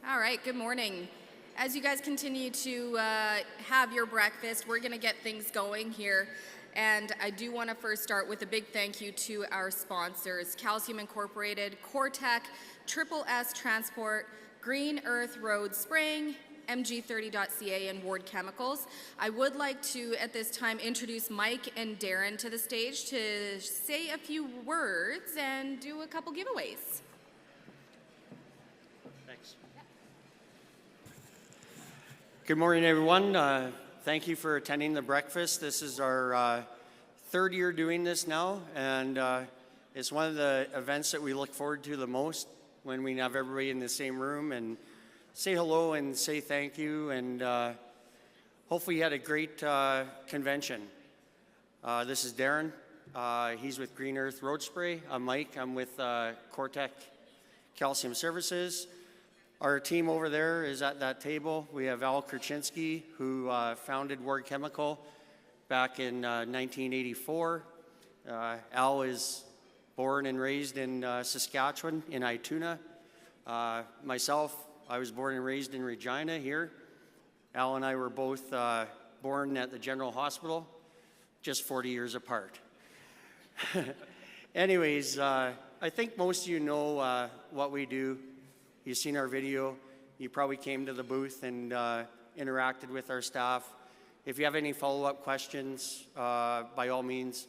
All right, good morning. As you guys continue to have your breakfast, we're going to get things going here. And I do want to first start with a big thank you to our sponsors, Calcium Incorporated, Cortec, Triple S Transport, Green Earth Road Spraying, MG30.ca, and Ward Chemicals. I would like to, at this time, introduce Mike and Darren to the stage to say a few words and do a couple giveaways. Thanks. Good morning, everyone. Thank you for attending the breakfast. This is our third year doing this now, and it's one of the events that we look forward to the most when we have everybody in the same room and say hello and say thank you, and hopefully you had a great convention. This is Darren. He's with Green Earth Road Spray. I'm Mike. I'm with Cortec Calcium Services. Our team over there is at that table. We have Al Kurchinski, who founded Ward Chemical back in 1984. Al is born and raised in Saskatchewan, in Ituna. Myself, I was born and raised in Regina here. Al and I were both born at the General Hospital, just 40 years apart. Anyways, I think most of you know what we do. You've seen our video. You probably came to the booth and interacted with our staff. If you have any follow-up questions, by all means,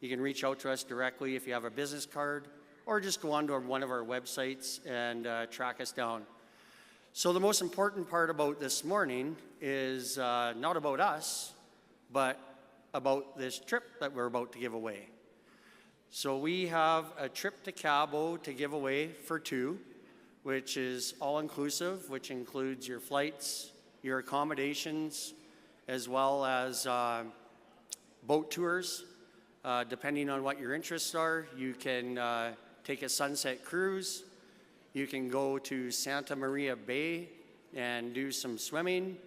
you can reach out to us directly if you have a business card, or just go onto one of our websites and track us down. So the most important part about this morning is not about us, but about this trip that we're about to give away. So we have a trip to Cabo to give away for two, which is all-inclusive, which includes your flights, your accommodations, as well as boat tours. Depending on what your interests are, you can take a sunset cruise. You can go to Santa Maria Bay and do some swimming,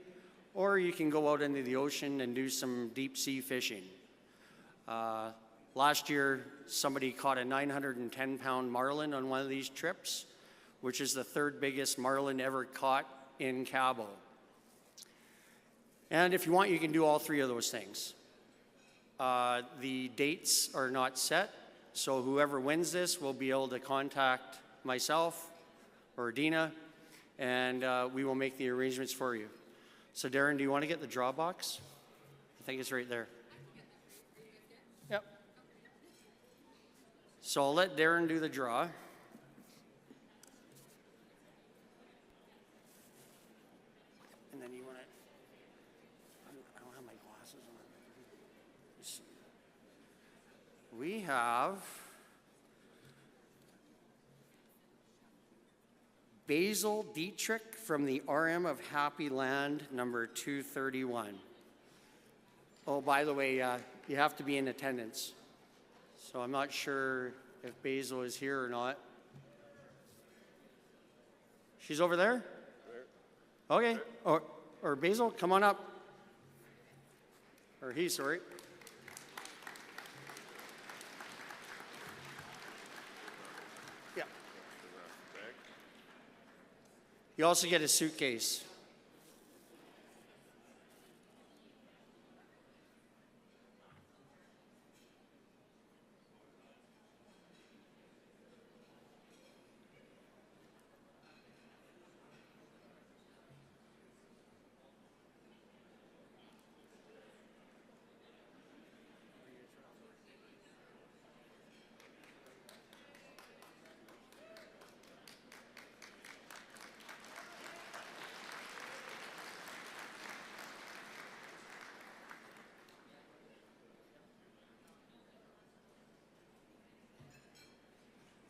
or you can go out into the ocean and do some deep sea fishing. Last year, somebody caught a 910-pound marlin on one of these trips, which is the third biggest marlin ever caught in Cabo. And if you want, you can do all three of those things. The dates are not set, so whoever wins this will be able to contact myself or Dina, and we will make the arrangements for you. So Darren, do you want to get the draw box? I think it's right there. Yep. So I'll let Darren do the draw. And then you want to, I don't have my glasses on. We have Basil Dietrich from the RM of Happy Land, number 231. Oh, by the way, you have to be in attendance. So I'm not sure if Basil is here or not. She's over there? Okay. Or Basil, come on up. Or he, sorry. Yeah. You also get a suitcase.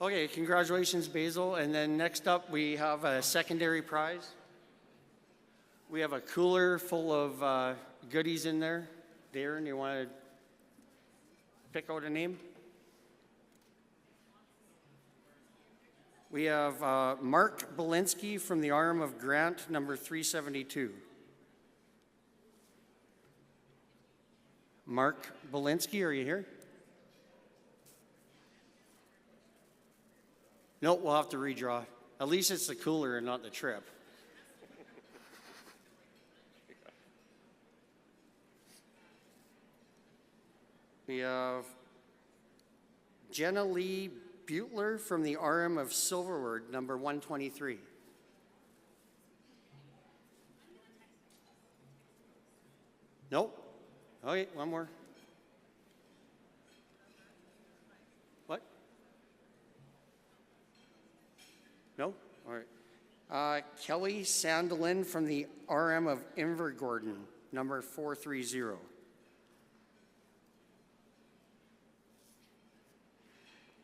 Okay, congratulations, Basil. And then next up, we have a secondary prize. We have a cooler full of goodies in there. Darren, you want to pick out a name? We have Mark Belinsky from the RM of Grant, number 372. Mark Belinsky, are you here? No, we'll have to redraw. At least it's the cooler and not the trip. We have Jenna Lee Butler from the RM of Silverwood, number 123. Nope. Okay, one more. What? No? All right. Kelly Sandelin from the RM of Invergordon, number 430.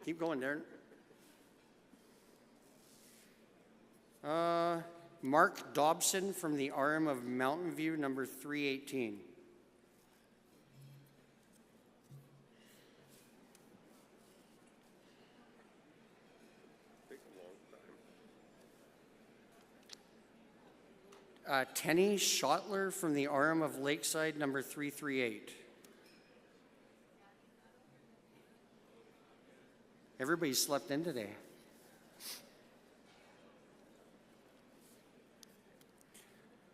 Keep going, Darren. Mark Dobson from the RM of Mountain View, number 318. Tenny Schottler from the RM of Lakeside, number 338. Everybody slept in today.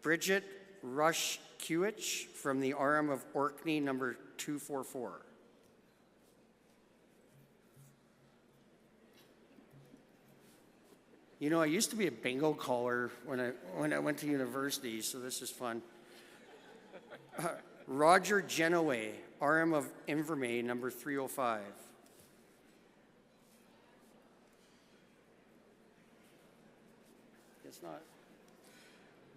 Bridget Rush-Kiewicz from the RM of Orkney, number 244. You know, I used to be a bingo caller when I went to university, so this is fun. Roger Genoway, RM of Invermay, number 305. It's not.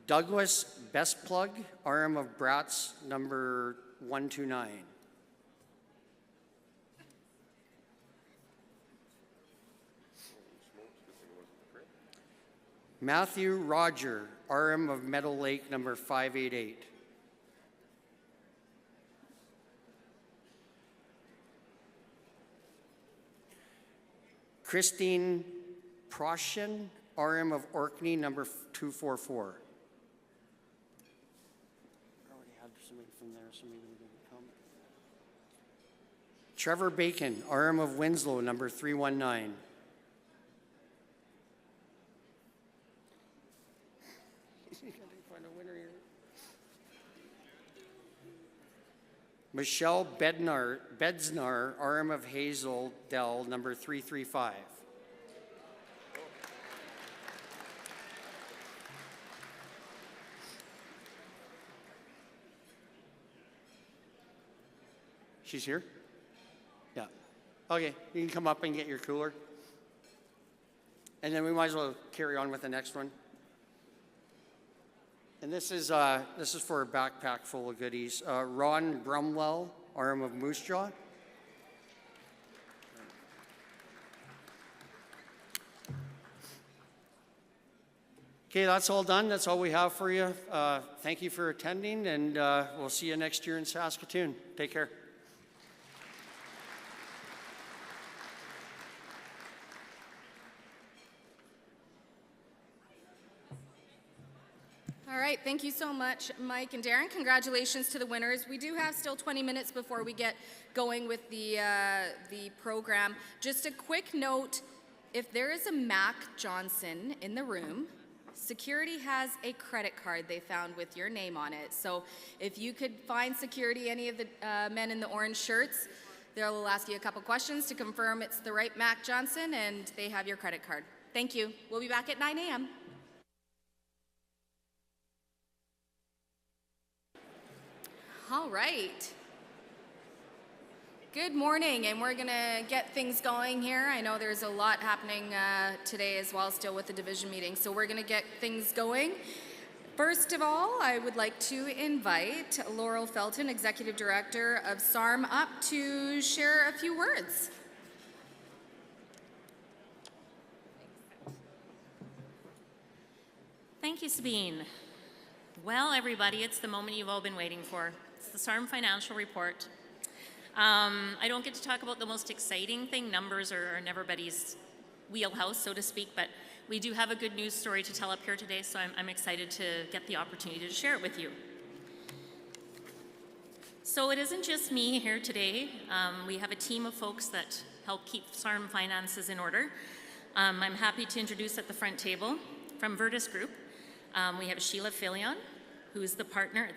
Douglas Bestplug, RM of Bratz, number 129. Matthew Roger, RM of Meadow Lake, number 588. Christine Proshin, RM of Orkney, number 244. I already had somebody from there, so maybe they didn't come. Trevor Bacon, RM of Winslow, number 319. Michelle Bedsnar, RM of Hazel Dell, number 335. She's here? Yeah. Okay, you can come up and get your cooler. And then we might as well carry on with the next one. And this is for a backpack full of goodies. Ron Brumwell, RM of Moose Jaw. Okay, that's all done. That's all we have for you. Thank you for attending, and we'll see you next year in Saskatoon. Take care. All right, thank you so much, Mike and Darren. Congratulations to the winners. We do have still 20 minutes before we get going with the program. Just a quick note, if there is a Mac Johnson in the room, security has a credit card they found with your name on it. So if you could find security, any of the men in the orange shirts, they'll ask you a couple questions to confirm it's the right Mac Johnson, and they have your credit card. Thank you. We'll be back at 9 a.m. All right. Good morning, and we're going to get things going here. I know there's a lot happening today as well, still with the division meeting, so we're going to get things going. First of all, I would like to invite Laurel Felton, Executive Director of SARM, up to share a few words. Thank you, Sabine. Well, everybody, it's the moment you've all been waiting for. It's the SARM financial report. I don't get to talk about the most exciting thing. Numbers are everybody's wheelhouse, so to speak, but we do have a good news story to tell up here today, so I'm excited to get the opportunity to share it with you. So it isn't just me here today. We have a team of folks that help keep SARM finances in order. I'm happy to introduce at the front table from Virtus Group. We have Sheila Filion, who is the partner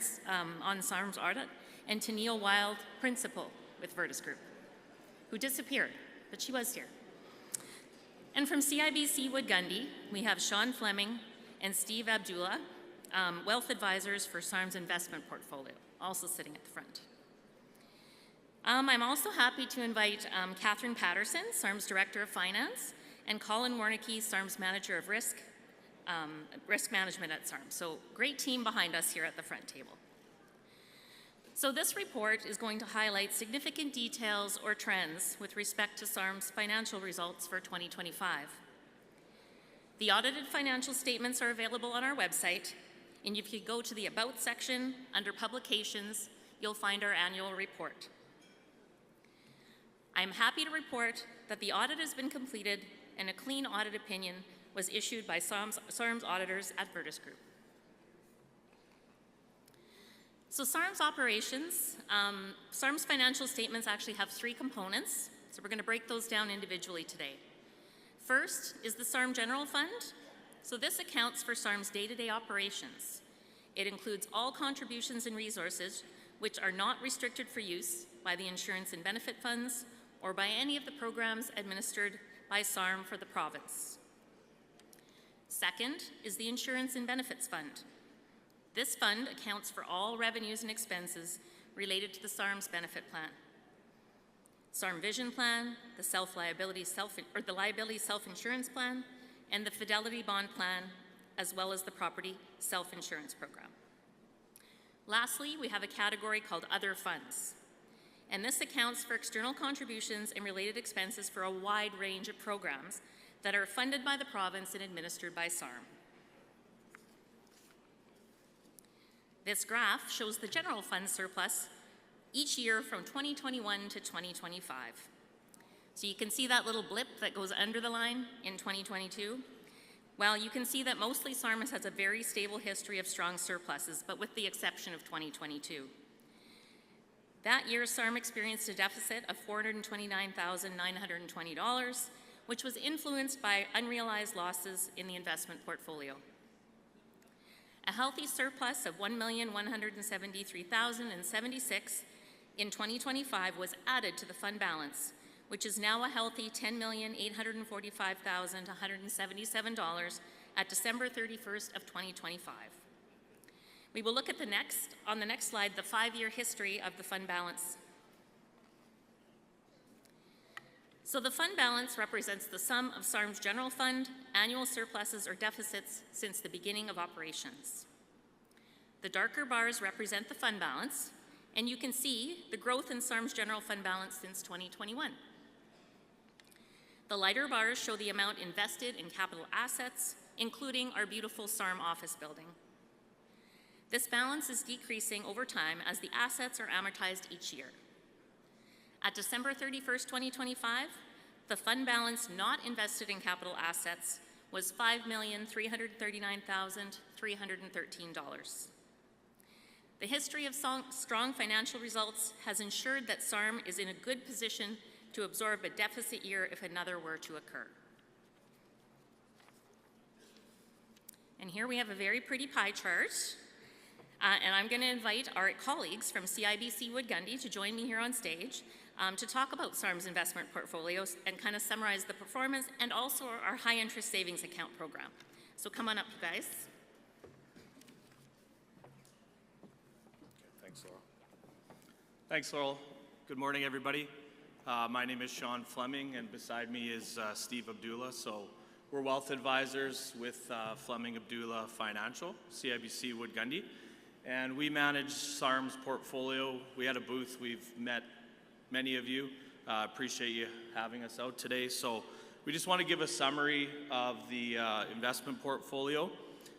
on SARM's audit, and Tennille Wild, principal with Virtus Group, who disappeared, but she was here. And from CIBC Wood Gundy, we have Sean Fleming and Steve Abdullah, wealth advisors for SARM's investment portfolio, also sitting at the front. I'm also happy to invite Catherine Patterson, SARM's Director of Finance, and Colin Warnicki, SARM's Manager of Risk Management at SARM. So great team behind us here at the front table. So this report is going to highlight significant details or trends with respect to SARM's financial results for 2025. The audited financial statements are available on our website, and if you go to the About section under Publications, you'll find our annual report. I'm happy to report that the audit has been completed and a clean audit opinion was issued by SARM's auditors at Virtus Group. So SARM's operations, SARM's financial statements actually have three components, so we're going to break those down individually today. First is the SARM General Fund. So this accounts for SARM's day-to-day operations. It includes all contributions and resources which are not restricted for use by the insurance and benefit funds or by any of the programs administered by SARM for the province. Second is the Insurance and Benefits Fund. This fund accounts for all revenues and expenses related to the SARM's benefit plan, SARM Vision Plan, the liability self-insurance plan, and the Fidelity Bond Plan, as well as the Property Self-Insurance Program. Lastly, we have a category called Other Funds, and this accounts for external contributions and related expenses for a wide range of programs that are funded by the province and administered by SARM. This graph shows the general fund surplus each year from 2021 to 2025. So you can see that little blip that goes under the line in 2022. Well, you can see that mostly SARM has a very stable history of strong surpluses, but with the exception of 2022. That year, SARM experienced a deficit of $429,920, which was influenced by unrealized losses in the investment portfolio. A healthy surplus of $1,173,076 in 2025 was added to the fund balance, which is now a healthy $10,845,177 at December 31st of 2025. We will look at on the next slide, the 5-year history of the fund balance. So the fund balance represents the sum of SARM's general fund, annual surpluses or deficits since the beginning of operations. The darker bars represent the fund balance, and you can see the growth in SARM's general fund balance since 2021. The lighter bars show the amount invested in capital assets, including our beautiful SARM office building. This balance is decreasing over time as the assets are amortized each year. At December 31st, 2025, the fund balance not invested in capital assets was $5,339,313. The history of strong financial results has ensured that SARM is in a good position to absorb a deficit year if another were to occur. And here we have a very pretty pie chart. And I'm going to invite our colleagues from CIBC Wood Gundy to join me here on stage to talk about SARM's investment portfolios and kind of summarize the performance and also our high interest savings account program. So come on up, you guys. Thanks, Laurel. Thanks, Laurel. Good morning, everybody. My name is Sean Fleming, and beside me is Steve Abdullah. So we're wealth advisors with Fleming Abdullah Financial, CIBC Wood Gundy. And we manage SARM's portfolio. We had a booth. We've met many of you. Appreciate you having us out today. So we just want to give a summary of the investment portfolio.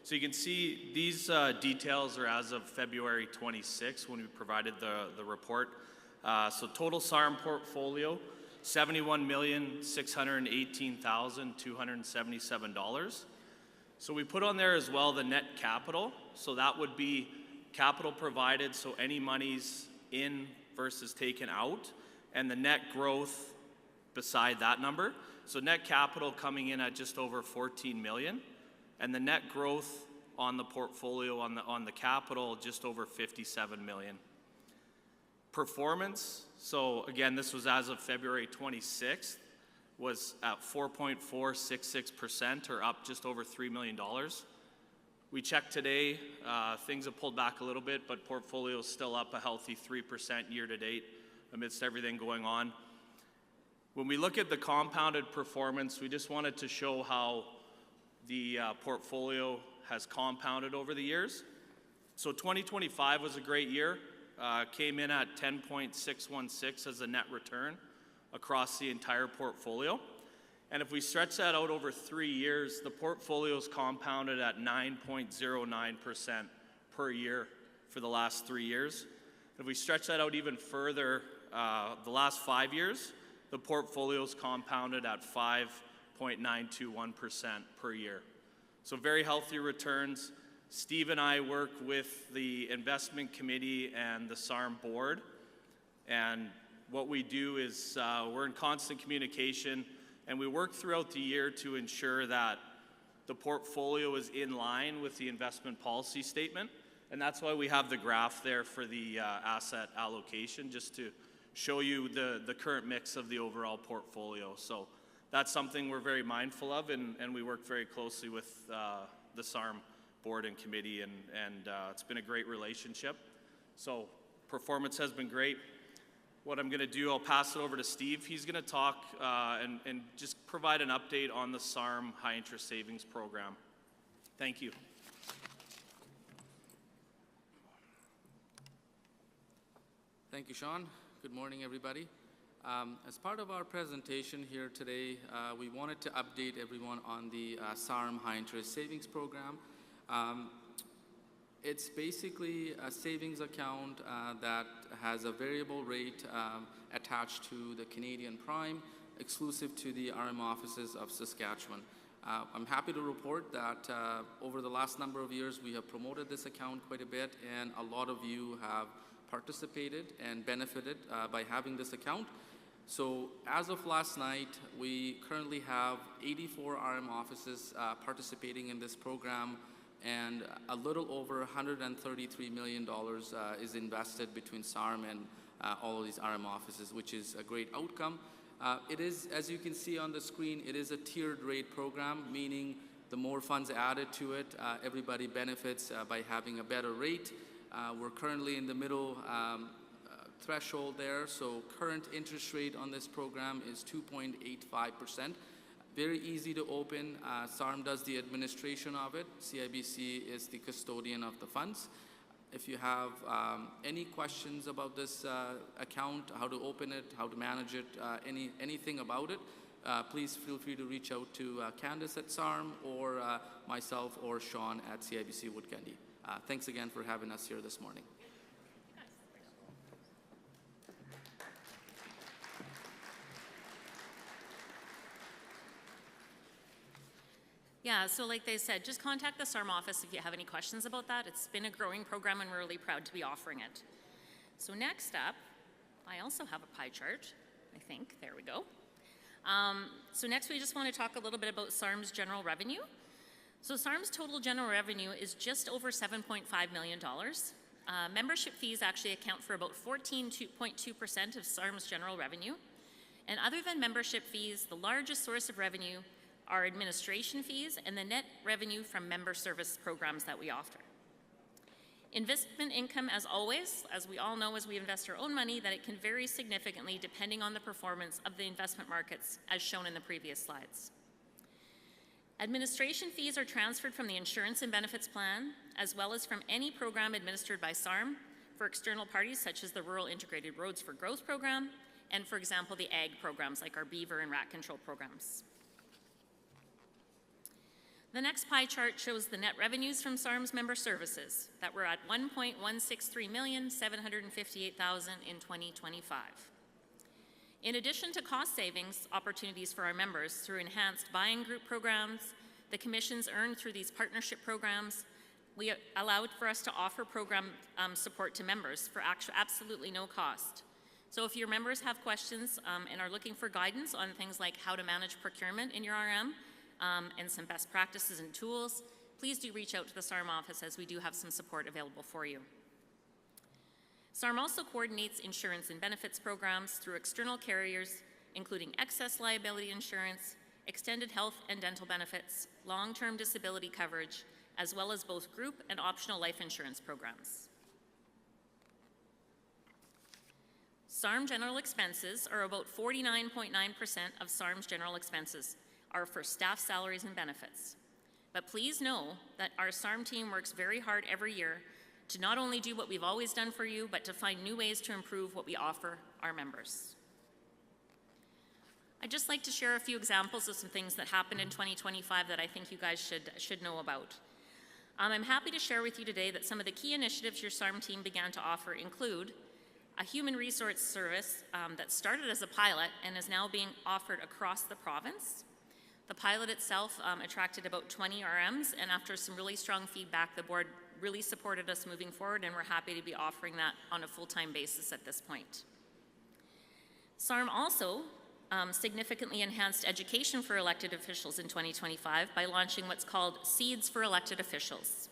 So you can see these details are as of February 26 when we provided the report. So total SARM portfolio, $71,618,277. So we put on there as well the net capital. So that would be capital provided, so any monies in versus taken out, and the net growth beside that number. So net capital coming in at just over 14 million, and the net growth on the portfolio on the capital just over 57 million. Performance, so again, this was as of February 26th, was at 4.466%, or up just over $3 million. We checked today, things have pulled back a little bit, but portfolio is still up a healthy 3% year to date amidst everything going on. When we look at the compounded performance, we just wanted to show how the portfolio has compounded over the years. So 2025 was a great year. Came in at 10.616 as a net return across the entire portfolio. And if we stretch that out over 3 years, the portfolio's compounded at 9.09% per year for the last 3 years. If we stretch that out even further, the last 5 years, the portfolio's compounded at 5.921% per year. So very healthy returns. Steve and I work with the investment committee and the SARM board, and what we do is we're in constant communication, and we work throughout the year to ensure that the portfolio is in line with the investment policy statement, and that's why we have the graph there for the asset allocation, just to show you the current mix of the overall portfolio. So that's something we're very mindful of, and we work very closely with the SARM board and committee, and it's been a great relationship. So performance has been great. What I'm going to do, I'll pass it over to Steve. He's going to talk and just provide an update on the SARM high interest savings program. Thank you. Thank you, Sean. Good morning, everybody. As part of our presentation here today, we wanted to update everyone on the SARM high interest savings program. It's basically a savings account that has a variable rate attached to the Canadian Prime, exclusive to the RM offices of Saskatchewan. I'm happy to report that over the last number of years, we have promoted this account quite a bit, and a lot of you have participated and benefited by having this account. So as of last night, we currently have 84 RM offices participating in this program, and a little over $133 million is invested between SARM and all of these RM offices, which is a great outcome. It is, as you can see on the screen, it is a tiered rate program, meaning the more funds added to it, everybody benefits by having a better rate. We're currently in the middle threshold there, so current interest rate on this program is 2.85%. Very easy to open. SARM does the administration of it. CIBC is the custodian of the funds. If you have any questions about this account, how to open it, how to manage it, anything about it, please feel free to reach out to Candace at SARM or myself or Sean at CIBC Wood Gundy. Thanks again for having us here this morning. Yeah, so like they said, just contact the SARM office if you have any questions about that. It's been a growing program, and we're really proud to be offering it. So next up, I also have a pie chart, I think. There we go. So next we just want to talk a little bit about SARM's general revenue. So SARM's total general revenue is just over $7.5 million. Membership fees actually account for about 14.2% of SARM's general revenue. And other than membership fees, the largest source of revenue are administration fees and the net revenue from member service programs that we offer. Investment income, as always, as we all know as we invest our own money, that it can vary significantly depending on the performance of the investment markets, as shown in the previous slides. Administration fees are transferred from the insurance and benefits plan, as well as from any program administered by SARM for external parties, such as the Rural Integrated Roads for Growth program, and for example, the ag programs like our beaver and rat control programs. The next pie chart shows the net revenues from SARM's member services that were at $1,163,758,000 in 2025. In addition to cost savings opportunities for our members through enhanced buying group programs, the commissions earned through these partnership programs, we allowed for us to offer program support to members for absolutely no cost. So if your members have questions and are looking for guidance on things like how to manage procurement in your RM, and some best practices and tools, please do reach out to the SARM office, as we do have some support available for you. SARM also coordinates insurance and benefits programs through external carriers, including excess liability insurance, extended health and dental benefits, long-term disability coverage, as well as both group and optional life insurance programs. SARM general expenses are about 49.9% of SARM's general expenses are for staff salaries and benefits. But please know that our SARM team works very hard every year to not only do what we've always done for you, but to find new ways to improve what we offer our members. I'd just like to share a few examples of some things that happened in 2025 that I think you guys should know about. I'm happy to share with you today that some of the key initiatives your SARM team began to offer include a human resource service that started as a pilot and is now being offered across the province. The pilot itself attracted about 20 RMs, and after some really strong feedback, the board really supported us moving forward, and we're happy to be offering that on a full-time basis at this point. SARM also significantly enhanced education for elected officials in 2025 by launching what's called Seeds for Elected Officials.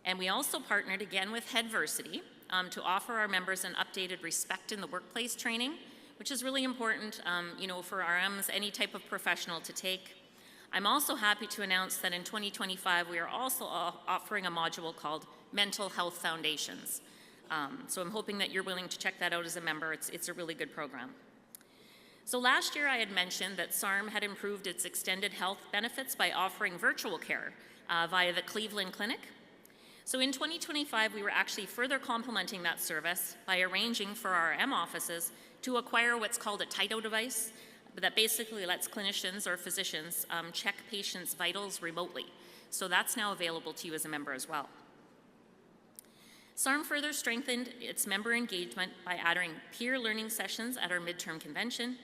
And we also partnered again with Headversity to offer our members an updated Respect in the Workplace training, which is really important for RMs, any type of professional to take. I'm also happy to announce that in 2025, we are also offering a module called Mental Health Foundations. So I'm hoping that you're willing to check that out as a member. It's a really good program. So last year I had mentioned that SARM had improved its extended health benefits by offering virtual care via the Cleveland Clinic. So in 2025, we were actually further complementing that service by arranging for our RM offices to acquire what's called a TITO device that basically lets clinicians or physicians check patients' vitals remotely. So that's now available to you as a member as well. SARM further strengthened its member engagement by adding peer learning sessions at our midterm convention,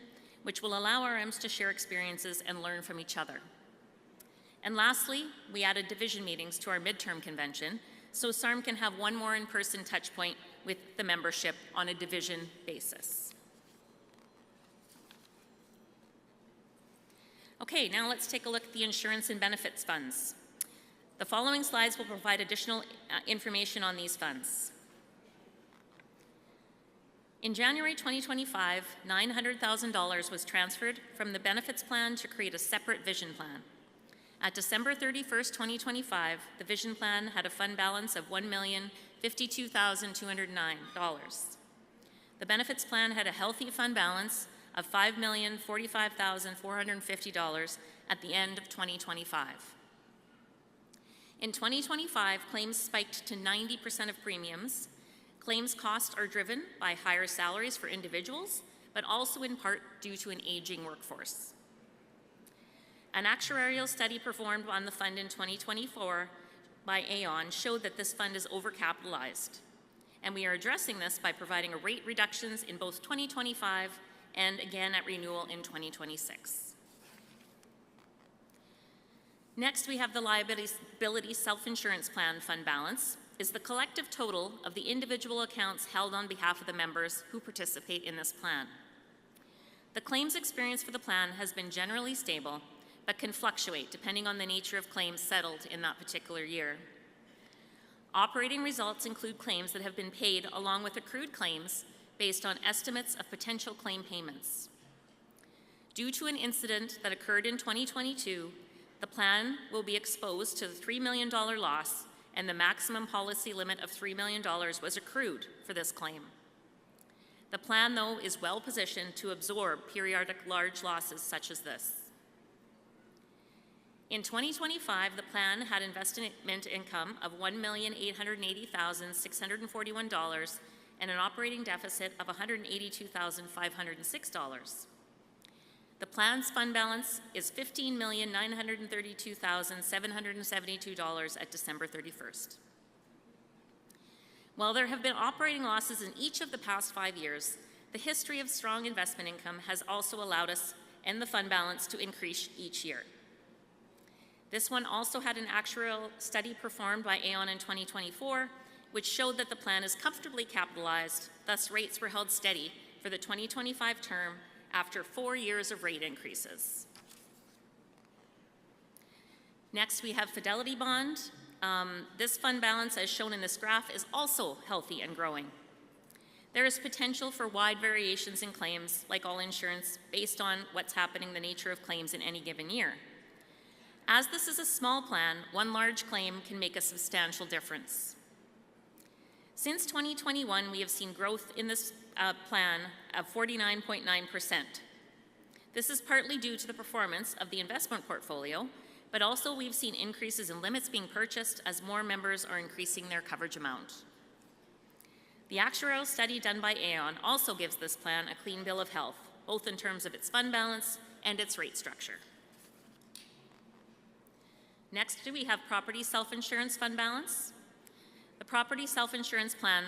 which will allow RMs to share experiences and learn from each other. And lastly, we added division meetings to our midterm convention, so SARM can have one more in-person touch point with the membership on a division basis. Okay, now let's take a look at the insurance and benefits funds. The following slides will provide additional information on these funds. In January 2025, $900,000 was transferred from the benefits plan to create a separate vision plan. At December 31st, 2025, the vision plan had a fund balance of $1,052,209. The benefits plan had a healthy fund balance of $5,045,450 at the end of 2025. In 2025, claims spiked to 90% of premiums. Claims costs are driven by higher salaries for individuals, but also in part due to an aging workforce. An actuarial study performed on the fund in 2024 by Aon showed that this fund is overcapitalized, and we are addressing this by providing a rate reductions in both 2025 and again at renewal in 2026. Next, we have the liability self-insurance plan fund balance is the collective total of the individual accounts held on behalf of the members who participate in this plan. The claims experience for the plan has been generally stable, but can fluctuate depending on the nature of claims settled in that particular year. Operating results include claims that have been paid along with accrued claims based on estimates of potential claim payments. Due to an incident that occurred in 2022, the plan will be exposed to the $3 million loss, and the maximum policy limit of $3 million was accrued for this claim. The plan, though, is well positioned to absorb periodic large losses such as this. In 2025, the plan had investment income of $1,880,641 and an operating deficit of $182,506. The plan's fund balance is $15,932,772 at December 31st. While there have been operating losses in each of the past 5 years, the history of strong investment income has also allowed us and the fund balance to increase each year. This one also had an actuarial study performed by Aon in 2024, which showed that the plan is comfortably capitalized, thus rates were held steady for the 2025 term after 4 years of rate increases. Next, we have Fidelity Bond. This fund balance, as shown in this graph, is also healthy and growing. There is potential for wide variations in claims, like all insurance, based on what's happening, the nature of claims in any given year. As this is a small plan, one large claim can make a substantial difference. Since 2021, we have seen growth in this plan of 49.9%. This is partly due to the performance of the investment portfolio, but also we've seen increases in limits being purchased as more members are increasing their coverage amount. The actuarial study done by Aon also gives this plan a clean bill of health, both in terms of its fund balance and its rate structure. Next, we have property self-insurance fund balance. The property self-insurance plan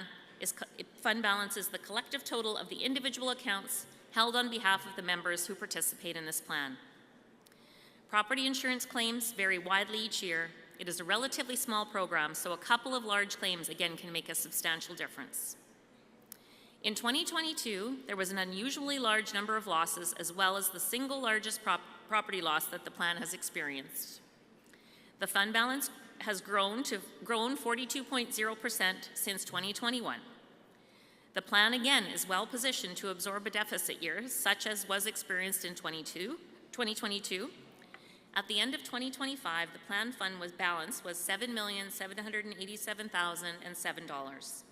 fund balance is the collective total of the individual accounts held on behalf of the members who participate in this plan. Property insurance claims vary widely each year. It is a relatively small program, so a couple of large claims again can make a substantial difference. In 2022, there was an unusually large number of losses, as well as the single largest property loss that the plan has experienced. The fund balance has grown 42.0% since 2021. The plan again is well positioned to absorb a deficit year, such as was experienced in 2022. At the end of 2025, the plan fund balance was $7,787,007.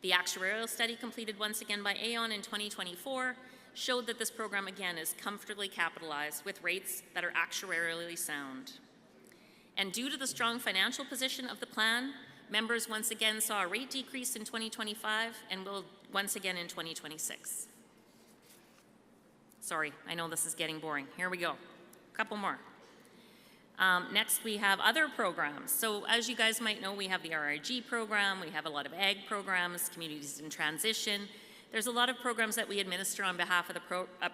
The actuarial study completed once again by Aon in 2024 showed that this program again is comfortably capitalized with rates that are actuarially sound. And due to the strong financial position of the plan, members once again saw a rate decrease in 2025 and will once again in 2026. Sorry, I know this is getting boring. Here we go. A couple more. Next, we have other programs. So as you guys might know, we have the RIG program, we have a lot of ag programs, communities in transition. There's a lot of programs that we administer on behalf of the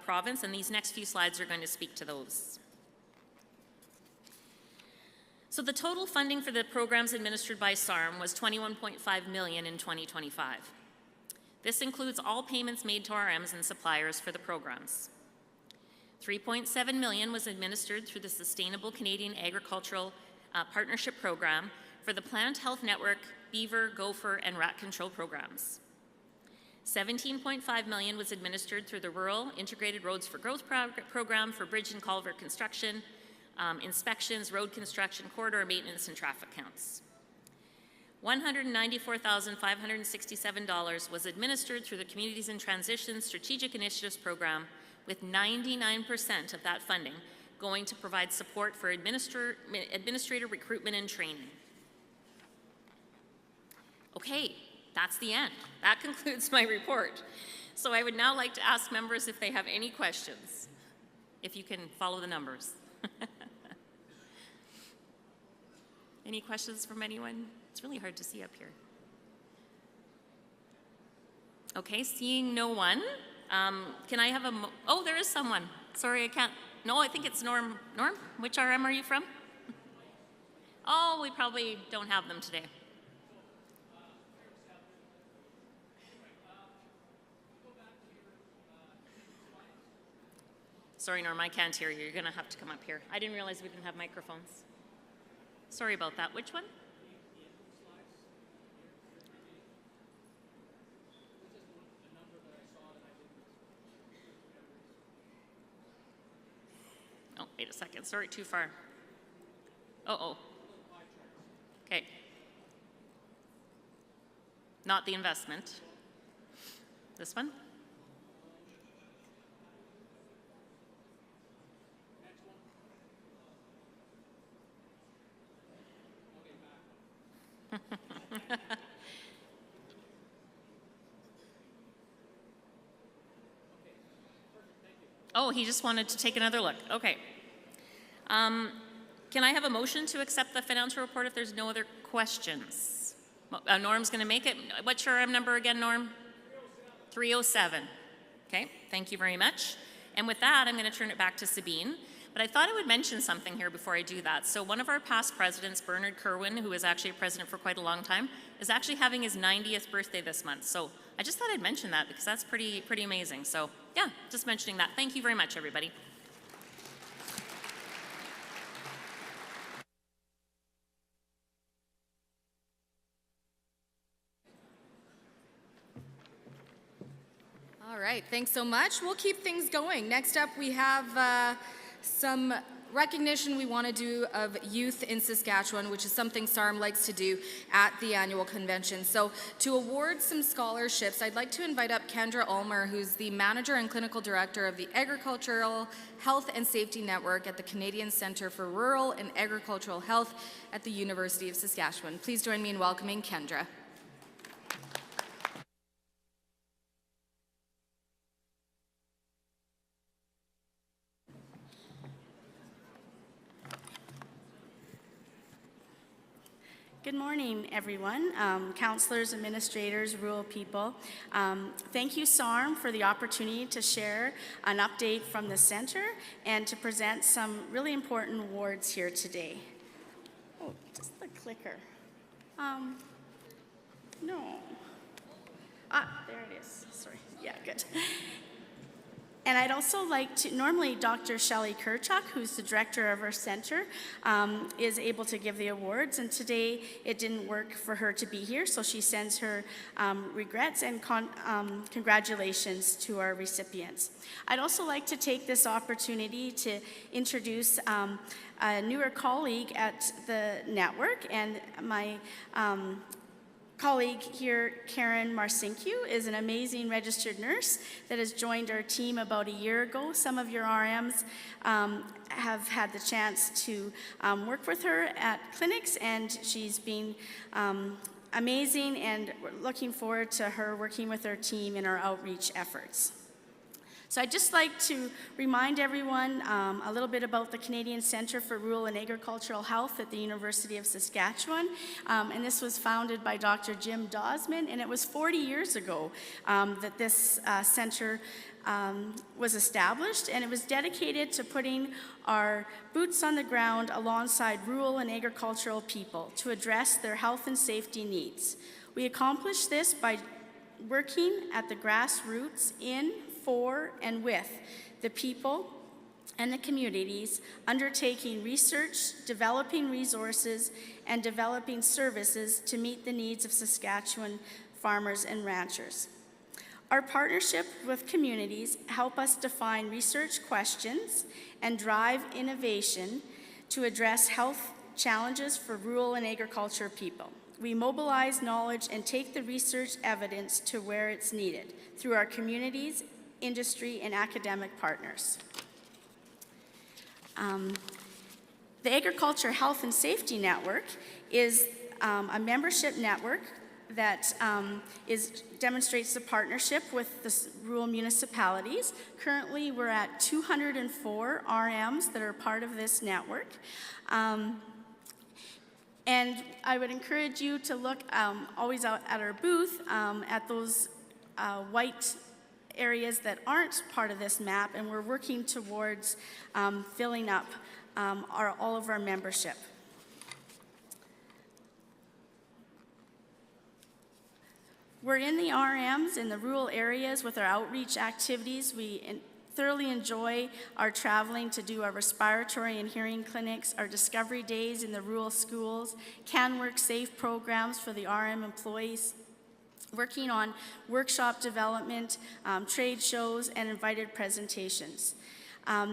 province, and these next few slides are going to speak to those. So the total funding for the programs administered by SARM was $21.5 million in 2025. This includes all payments made to RMs and suppliers for the programs. $3.7 million was administered through the Sustainable Canadian Agricultural Partnership Program for the Plant Health Network, beaver, gopher, and rat control programs. $17.5 million was administered through the Rural Integrated Roads for Growth Program for bridge and culvert construction, inspections, road construction, corridor maintenance, and traffic counts. $194,567 was administered through the Communities in Transition Strategic Initiatives Program, with 99% of that funding going to provide support for administrator recruitment and training. Okay, that's the end. That concludes my report. So I would now like to ask members if they have any questions, if you can follow the numbers. Any questions from anyone? It's really hard to see up here. Okay, seeing no one, can I have oh, there is someone. Sorry, I can't. No, I think it's Norm. Norm, which RM are you from? Oh, we probably don't have them today. Sorry, Norm, I can't hear you. You're going to have to come up here. I didn't realize we didn't have microphones. Sorry about that. Which one? Oh, wait a second. Sorry, too far. Uh-oh. Okay. Not the investment. This one? Oh, he just wanted to take another look. Okay. Can I have a motion to accept the financial report if there's no other questions? Norm's going to make it. What's your number again, Norm? 307. Okay, thank you very much. And with that, I'm going to turn it back to Sabine. But I thought I would mention something here before I do that. So one of our past presidents, Bernard Kerwin, who was actually a president for quite a long time, is actually having his 90th birthday this month. So I just thought I'd mention that because that's pretty amazing. So yeah, just mentioning that. Thank you very much, everybody. All right, thanks so much. We'll keep things going. Next up, we have some recognition we want to do of youth in Saskatchewan, which is something SARM likes to do at the annual convention. So to award some scholarships, I'd like to invite up Kendra Ulmer, who's the Manager and Clinical Director of the Agricultural Health and Safety Network at the Canadian Centre for Rural and Agricultural Health at the University of Saskatchewan. Please join me in welcoming Kendra. Good morning, everyone, counselors, administrators, rural people. Thank you, SARM, for the opportunity to share an update from the center and to present some really important awards here today. Oh, just the clicker. No. There it is. Sorry. Yeah, good. And I'd also like to, normally Dr. Shelley Kerchuk, who's the director of our center, is able to give the awards, and today it didn't work for her to be here, so she sends her regrets and congratulations to our recipients. I'd also like to take this opportunity to introduce a newer colleague at the network, and my colleague here, Karen Marcinkiw, is an amazing registered nurse that has joined our team about a year ago. Some of your RMs have had the chance to work with her at clinics, and she's been amazing, and we're looking forward to her working with our team in our outreach efforts. So I'd just like to remind everyone a little bit about the Canadian Centre for Rural and Agricultural Health at the University of Saskatchewan. And this was founded by Dr. Jim Dosman, and it was 40 years ago that this center was established, and it was dedicated to putting our boots on the ground alongside rural and agricultural people to address their health and safety needs. We accomplished this by working at the grassroots in, for, and with the people and the communities, undertaking research, developing resources, and developing services to meet the needs of Saskatchewan farmers and ranchers. Our partnership with communities help us define research questions and drive innovation to address health challenges for rural and agriculture people. We mobilize knowledge and take the research evidence to where it's needed through our communities, industry, and academic partners. The Agriculture Health and Safety Network is a membership network that demonstrates the partnership with the rural municipalities. Currently, we're at 204 RMs that are part of this network. And I would encourage you to look always out at our booth at those white areas that aren't part of this map, and we're working towards filling up all of our membership. We're in the RMs in the rural areas with our outreach activities. We thoroughly enjoy our traveling to do our respiratory and hearing clinics, our discovery days in the rural schools, Can Work Safe programs for the RM employees, working on workshop development, trade shows, and invited presentations.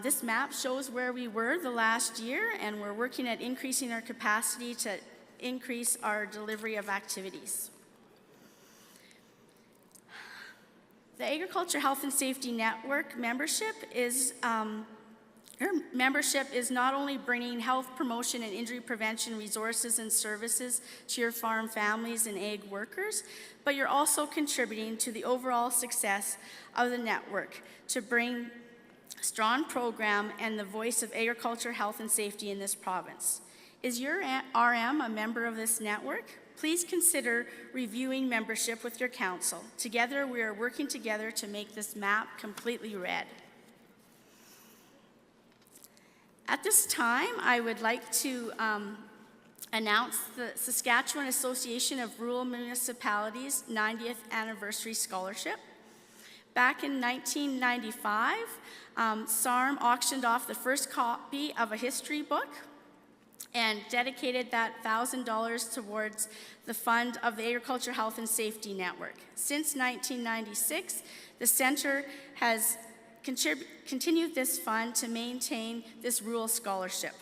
This map shows where we were the last year, and we're working at increasing our capacity to increase our delivery of activities. The Agriculture Health and Safety Network membership is not only bringing health promotion and injury prevention resources and services to your farm families and ag workers, but you're also contributing to the overall success of the network to bring strong program and the voice of agriculture, health, and safety in this province. Is your RM a member of this network? Please consider reviewing membership with your council. Together, we are working together to make this map completely red. At this time, I would like to announce the Saskatchewan Association of Rural Municipalities 90th Anniversary Scholarship. Back in 1995, SARM auctioned off the first copy of a history book, and dedicated that $1,000 towards the fund of the Agriculture Health and Safety Network. Since 1996, the center has continued this fund to maintain this rural scholarship.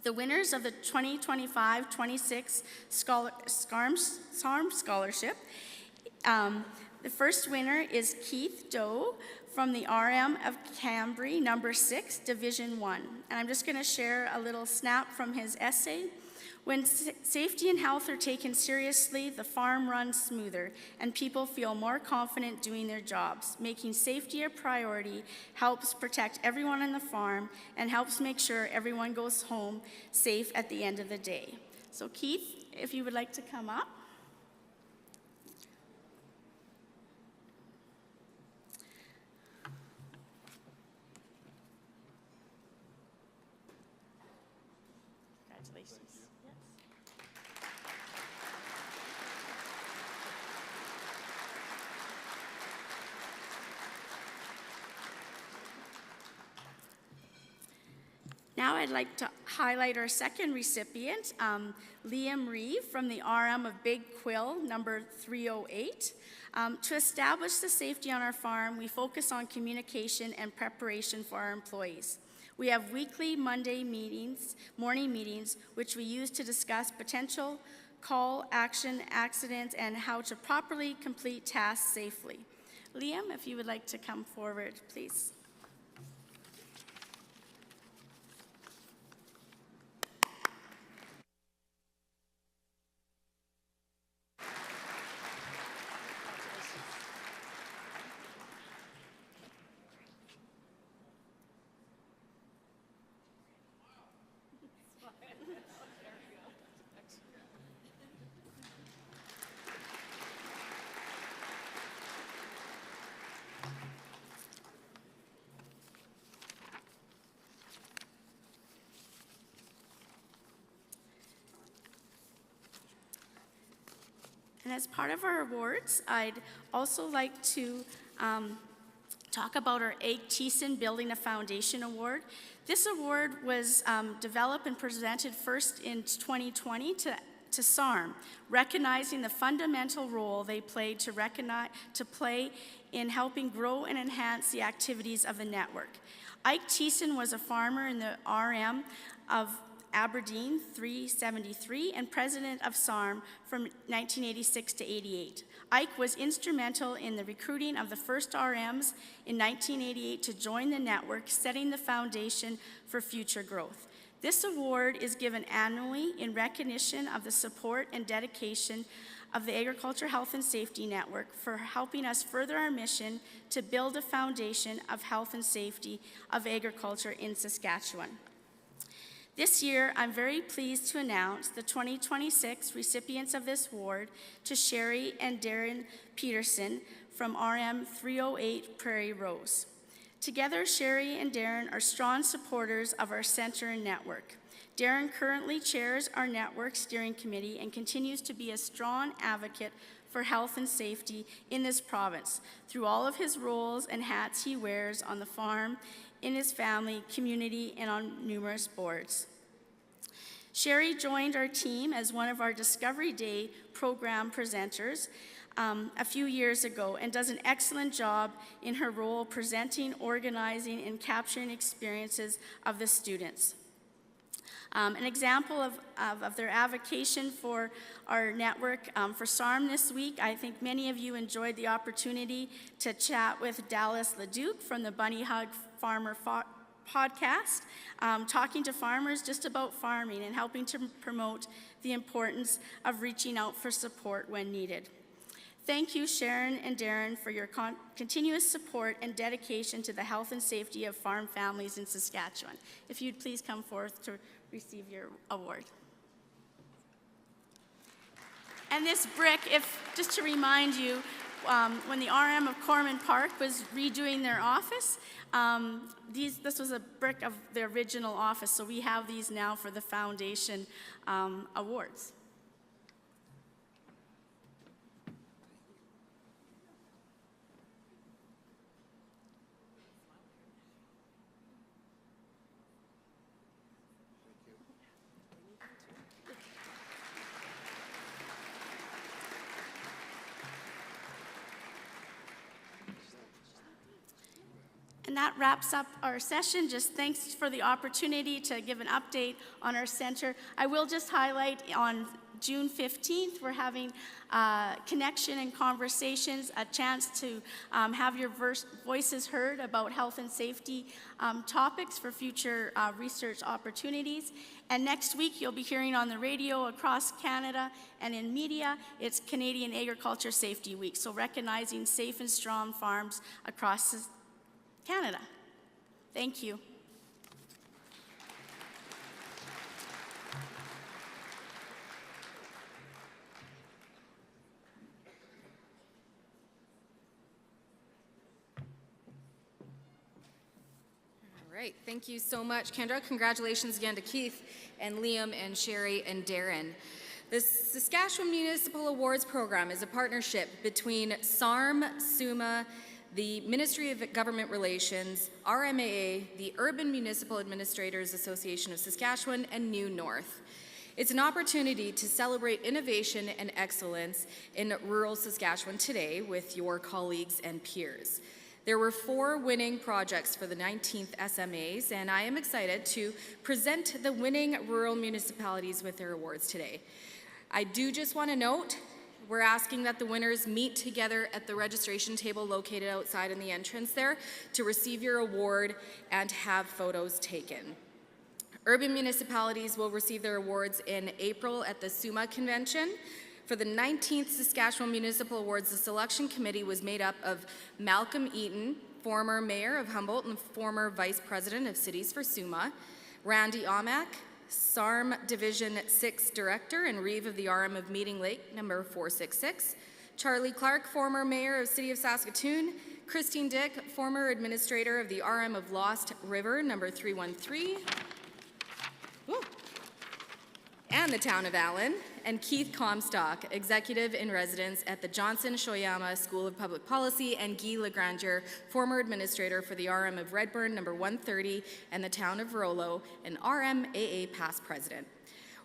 The winners of the 2025-26 SARM scholarship, the first winner is Keith Doe from the RM of Cambry, number 6, Division 1. And I'm just going to share a little snap from his essay. When safety and health are taken seriously, the farm runs smoother and people feel more confident doing their jobs. Making safety a priority helps protect everyone on the farm and helps make sure everyone goes home safe at the end of the day. So Keith, if you would like to come up. Congratulations. Now I'd like to highlight our second recipient, Liam Reeve from the RM of Big Quill, number 308. To establish the safety on our farm, we focus on communication and preparation for our employees. We have weekly Monday meetings, morning meetings, which we use to discuss potential call, action, accidents, and how to properly complete tasks safely. Liam, if you would like to come forward, please. And as part of our awards, I'd also like to talk about our Egg Thiessen Building a Foundation Award. This award was developed and presented first in 2020 to SARM, recognizing the fundamental role they played to play in helping grow and enhance the activities of the network. Ike Thiessen was a farmer in the RM of Aberdeen 373 and president of SARM from 1986 to 88. Ike was instrumental in the recruiting of the first RMs in 1988 to join the network, setting the foundation for future growth. This award is given annually in recognition of the support and dedication of the Agriculture Health and Safety Network for helping us further our mission to build a foundation of health and safety of agriculture in Saskatchewan. This year, I'm very pleased to announce the 2026 recipients of this award to Sherry and Darren Peterson from RM 308 Prairie Rose. Together, Sherry and Darren are strong supporters of our center and network. Darren currently chairs our network steering committee and continues to be a strong advocate for health and safety in this province through all of his roles and hats he wears on the farm, in his family, community, and on numerous boards. Sherry joined our team as one of our Discovery Day program presenters a few years ago and does an excellent job in her role presenting, organizing, and capturing experiences of the students. An example of their advocacy for our network for SARM this week, I think many of you enjoyed the opportunity to chat with Dallas Leduc from the Bunny Hug Farmer podcast, talking to farmers just about farming and helping to promote the importance of reaching out for support when needed. Thank you, Sharon and Darren, for your continuous support and dedication to the health and safety of farm families in Saskatchewan. If you'd please come forth to receive your award. And this brick, just to remind you, when the RM of Corman Park was redoing their office, this was a brick of the original office, so we have these now for the foundation awards. And that wraps up our session. Just thanks for the opportunity to give an update on our center. I will just highlight on June 15th, we're having connection and conversations, a chance to have your voices heard about health and safety topics for future research opportunities. And next week, you'll be hearing on the radio across Canada and in media, it's Canadian Agriculture Safety Week, so recognizing safe and strong farms across Canada. Thank you. All right, thank you so much, Kendra. Congratulations again to Keith and Liam and Sherry and Darren. The Saskatchewan Municipal Awards Program is a partnership between SARM, SUMA, the Ministry of Government Relations, RMAA, the Urban Municipal Administrators Association of Saskatchewan, and New North. It's an opportunity to celebrate innovation and excellence in rural Saskatchewan today with your colleagues and peers. There were 4 winning projects for the 19th SMAs, and I am excited to present the winning rural municipalities with their awards today. I do just want to note, we're asking that the winners meet together at the registration table located outside in the entrance there to receive your award and have photos taken. Urban municipalities will receive their awards in April at the SUMA convention. For the 19th Saskatchewan Municipal Awards, the selection committee was made up of Malcolm Eaton, former mayor of Humboldt and former vice president of Cities for SUMA, Randy Omak, SARM Division 6 Director and Reeve of the RM of Meeting Lake, number 466, Charlie Clark, former mayor of City of Saskatoon, Christine Dick, former administrator of the RM of Lost River, number 313, and the town of Allen, and Keith Comstock, executive in residence at the Johnson Shoyama School of Public Policy, and Guy Legranger, former administrator for the RM of Redburn, number 130, and the town of Rollo, and RMAA past president.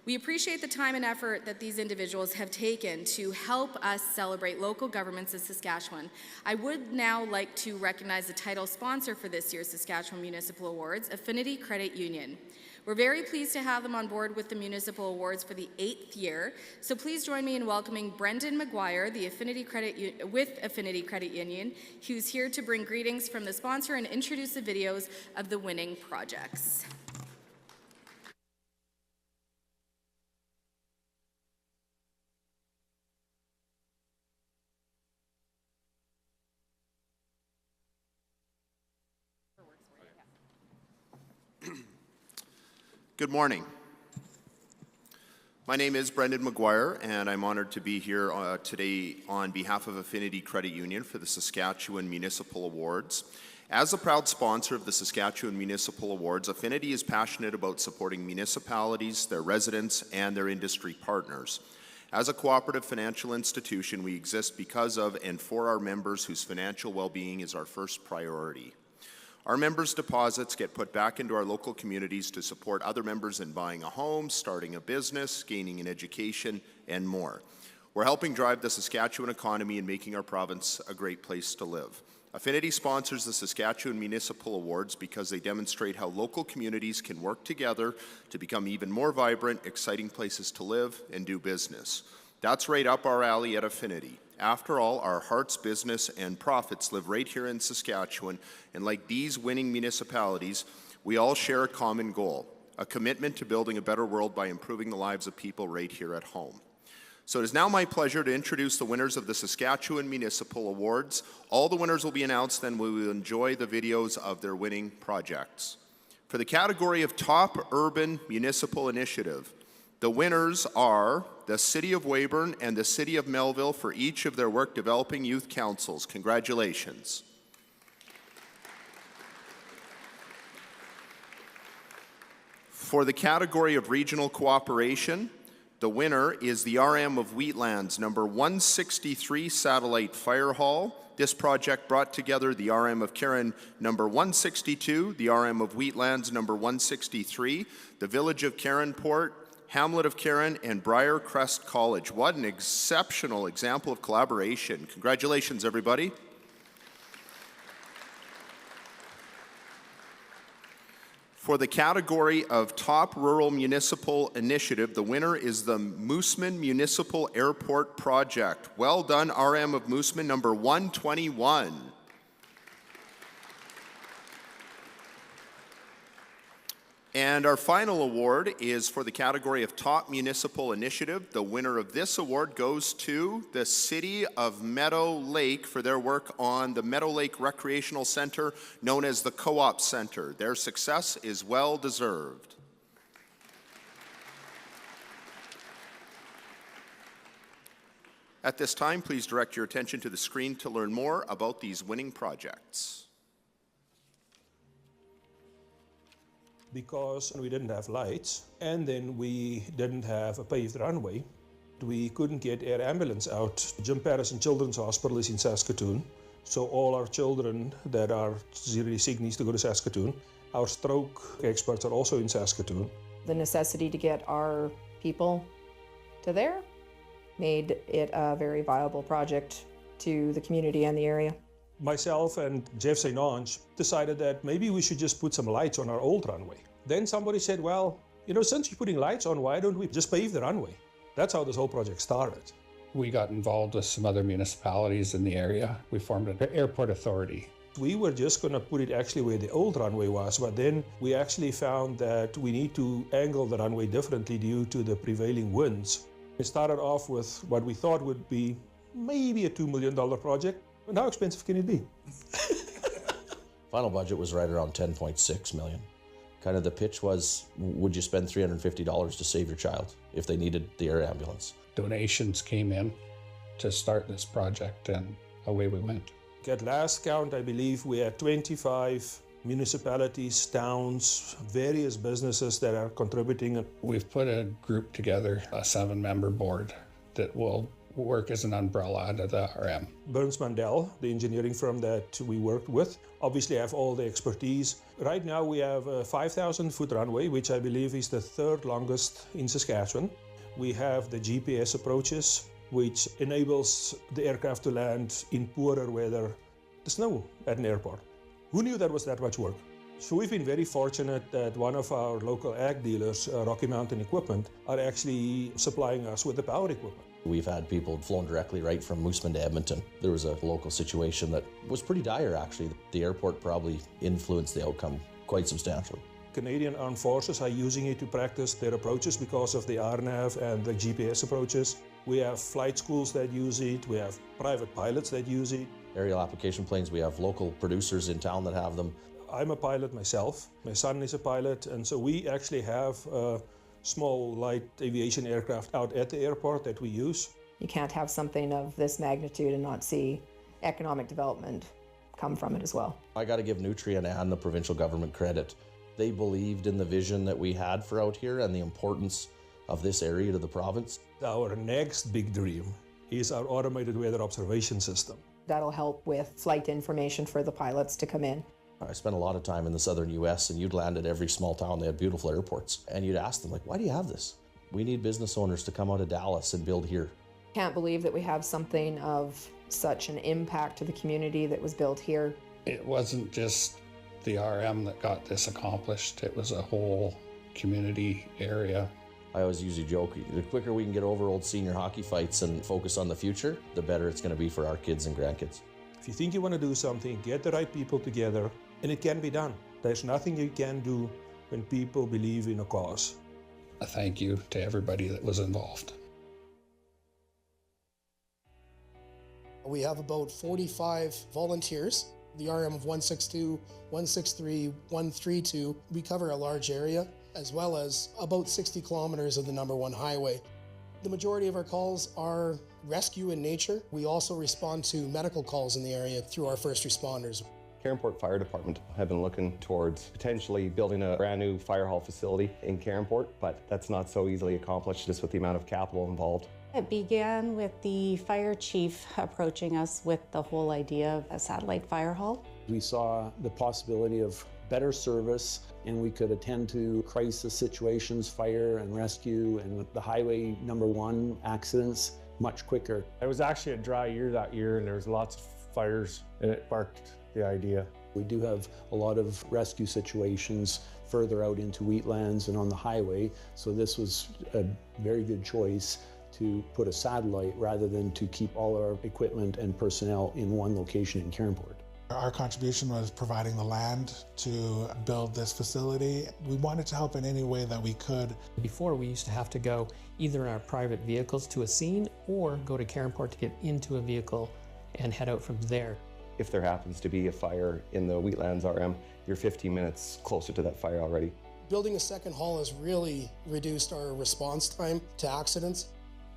We appreciate the time and effort that these individuals have taken to help us celebrate local governments of Saskatchewan. I would now like to recognize the title sponsor for this year's Saskatchewan Municipal Awards, Affinity Credit Union. We're very pleased to have them on board with the Municipal Awards for the 8th year, so please join me in welcoming Brendan McGuire, the Affinity Credit Union, who's here to bring greetings from the sponsor and introduce the videos of the winning projects. Good morning. My name is Brendan McGuire, and I'm honored to be here today on behalf of Affinity Credit Union for the Saskatchewan Municipal Awards. As a proud sponsor of the Saskatchewan Municipal Awards, Affinity is passionate about supporting municipalities, their residents, and their industry partners. As a cooperative financial institution, we exist because of and for our members whose financial well-being is our first priority. Our members' deposits get put back into our local communities to support other members in buying a home, starting a business, gaining an education, and more. We're helping drive the Saskatchewan economy and making our province a great place to live. Affinity sponsors the Saskatchewan Municipal Awards because they demonstrate how local communities can work together to become even more vibrant, exciting places to live and do business. That's right up our alley at Affinity. After all, our heart's business and profits live right here in Saskatchewan, and like these winning municipalities, we all share a common goal, a commitment to building a better world by improving the lives of people right here at home. So it is now my pleasure to introduce the winners of the Saskatchewan Municipal Awards. All the winners will be announced, then we will enjoy the videos of their winning projects. For the category of Top Urban Municipal Initiative, the winners are the City of Weyburn and the City of Melville for each of their work developing youth councils. Congratulations. For the category of Regional Cooperation, the winner is the RM of Wheatlands, number 163 Satellite Fire Hall. This project brought together the RM of Karen, number 162, the RM of Wheatlands, number 163, the Village of Caronport, Hamlet of Karen, and Briarcrest College. What an exceptional example of collaboration. Congratulations, everybody. For the category of Top Rural Municipal Initiative, the winner is the Moosomin Municipal Airport Project. Well done, RM of Moosomin, number 121. And our final award is for the category of Top Municipal Initiative. The winner of this award goes to the City of Meadow Lake for their work on the Meadow Lake Recreational Center, known as the Co-op Center. Their success is well deserved. At this time, please direct your attention to the screen to learn more about these winning projects. Because we didn't have lights and then we didn't have a paved runway, we couldn't get air ambulance out. Jim Patterson Children's Hospital is in Saskatoon, so all our children that are seriously sick needs to go to Saskatoon. Our stroke experts are also in Saskatoon. The necessity to get our people to there made it a very viable project to the community and the area. Myself and Jeff St. Ange decided that maybe we should just put some lights on our old runway. Then somebody said, well, you know, since you're putting lights on, why don't we just pave the runway? That's how this whole project started. We got involved with some other municipalities in the area. We formed an airport authority. We were just going to put it actually where the old runway was, but then we actually found that we need to angle the runway differently due to the prevailing winds. It started off with what we thought would be maybe a $2 million project. And how expensive can it be? Final budget was right around 10.6 million. Kind of the pitch was, would you spend $350 to save your child if they needed the air ambulance? Donations came in to start this project, and away we went. At last count, I believe we had 25 municipalities, towns, various businesses that are contributing. We've put a group together, a 7-member board that will work as an umbrella under the RM. Burns Mandel, the engineering firm that we worked with, obviously have all the expertise. Right now we have a 5,000-foot runway, which I believe is the third longest in Saskatchewan. We have the GPS approaches, which enables the aircraft to land in poorer weather, the snow at an airport. Who knew that was that much work? So we've been very fortunate that one of our local ag dealers, Rocky Mountain Equipment, are actually supplying us with the power equipment. We've had people flown directly right from Moosomin to Edmonton. There was a local situation that was pretty dire, actually. The airport probably influenced the outcome quite substantially. Canadian Armed Forces are using it to practice their approaches because of the RNAV and the GPS approaches. We have flight schools that use it. We have private pilots that use it. Aerial application planes, we have local producers in town that have them. I'm a pilot myself. My son is a pilot, and so we actually have small light aviation aircraft out at the airport that we use. You can't have something of this magnitude and not see economic development come from it as well. I got to give Nutrien and the provincial government credit. They believed in the vision that we had for out here and the importance of this area to the province. Our next big dream is our automated weather observation system. That'll help with flight information for the pilots to come in. I spent a lot of time in the southern US, and you'd land at every small town. They had beautiful airports. And you'd ask them, like, why do you have this? We need business owners to come out of Dallas and build here. Can't believe that we have something of such an impact to the community that was built here. It wasn't just the RM that got this accomplished. It was a whole community area. I always usually joke, the quicker we can get over old senior hockey fights and focus on the future, the better it's going to be for our kids and grandkids. If you think you want to do something, get the right people together, and it can be done. There's nothing you can do when people believe in a cause. A thank you to everybody that was involved. We have about 45 volunteers. The RM of 162, 163, 132, we cover a large area, as well as about 60 kilometers of the number 1 highway. The majority of our calls are rescue in nature. We also respond to medical calls in the area through our first responders. Carenport Fire Department have been looking towards potentially building a brand new fire hall facility in Carenport, but that's not so easily accomplished just with the amount of capital involved. It began with the fire chief approaching us with the whole idea of a satellite fire hall. We saw the possibility of better service, and we could attend to crisis situations, fire and rescue, and with the highway number 1 accidents much quicker. It was actually a dry year that year, and there was lots of fires, and it sparked the idea. We do have a lot of rescue situations further out into wheatlands and on the highway. So this was a very good choice to put a satellite rather than to keep all our equipment and personnel in one location in Cairnport. Our contribution was providing the land to build this facility. We wanted to help in any way that we could. Before, we used to have to go either in our private vehicles to a scene or go to Cairnport to get into a vehicle and head out from there. If there happens to be a fire in the Wheatlands RM, you're 15 minutes closer to that fire already. Building a second hall has really reduced our response time to accidents.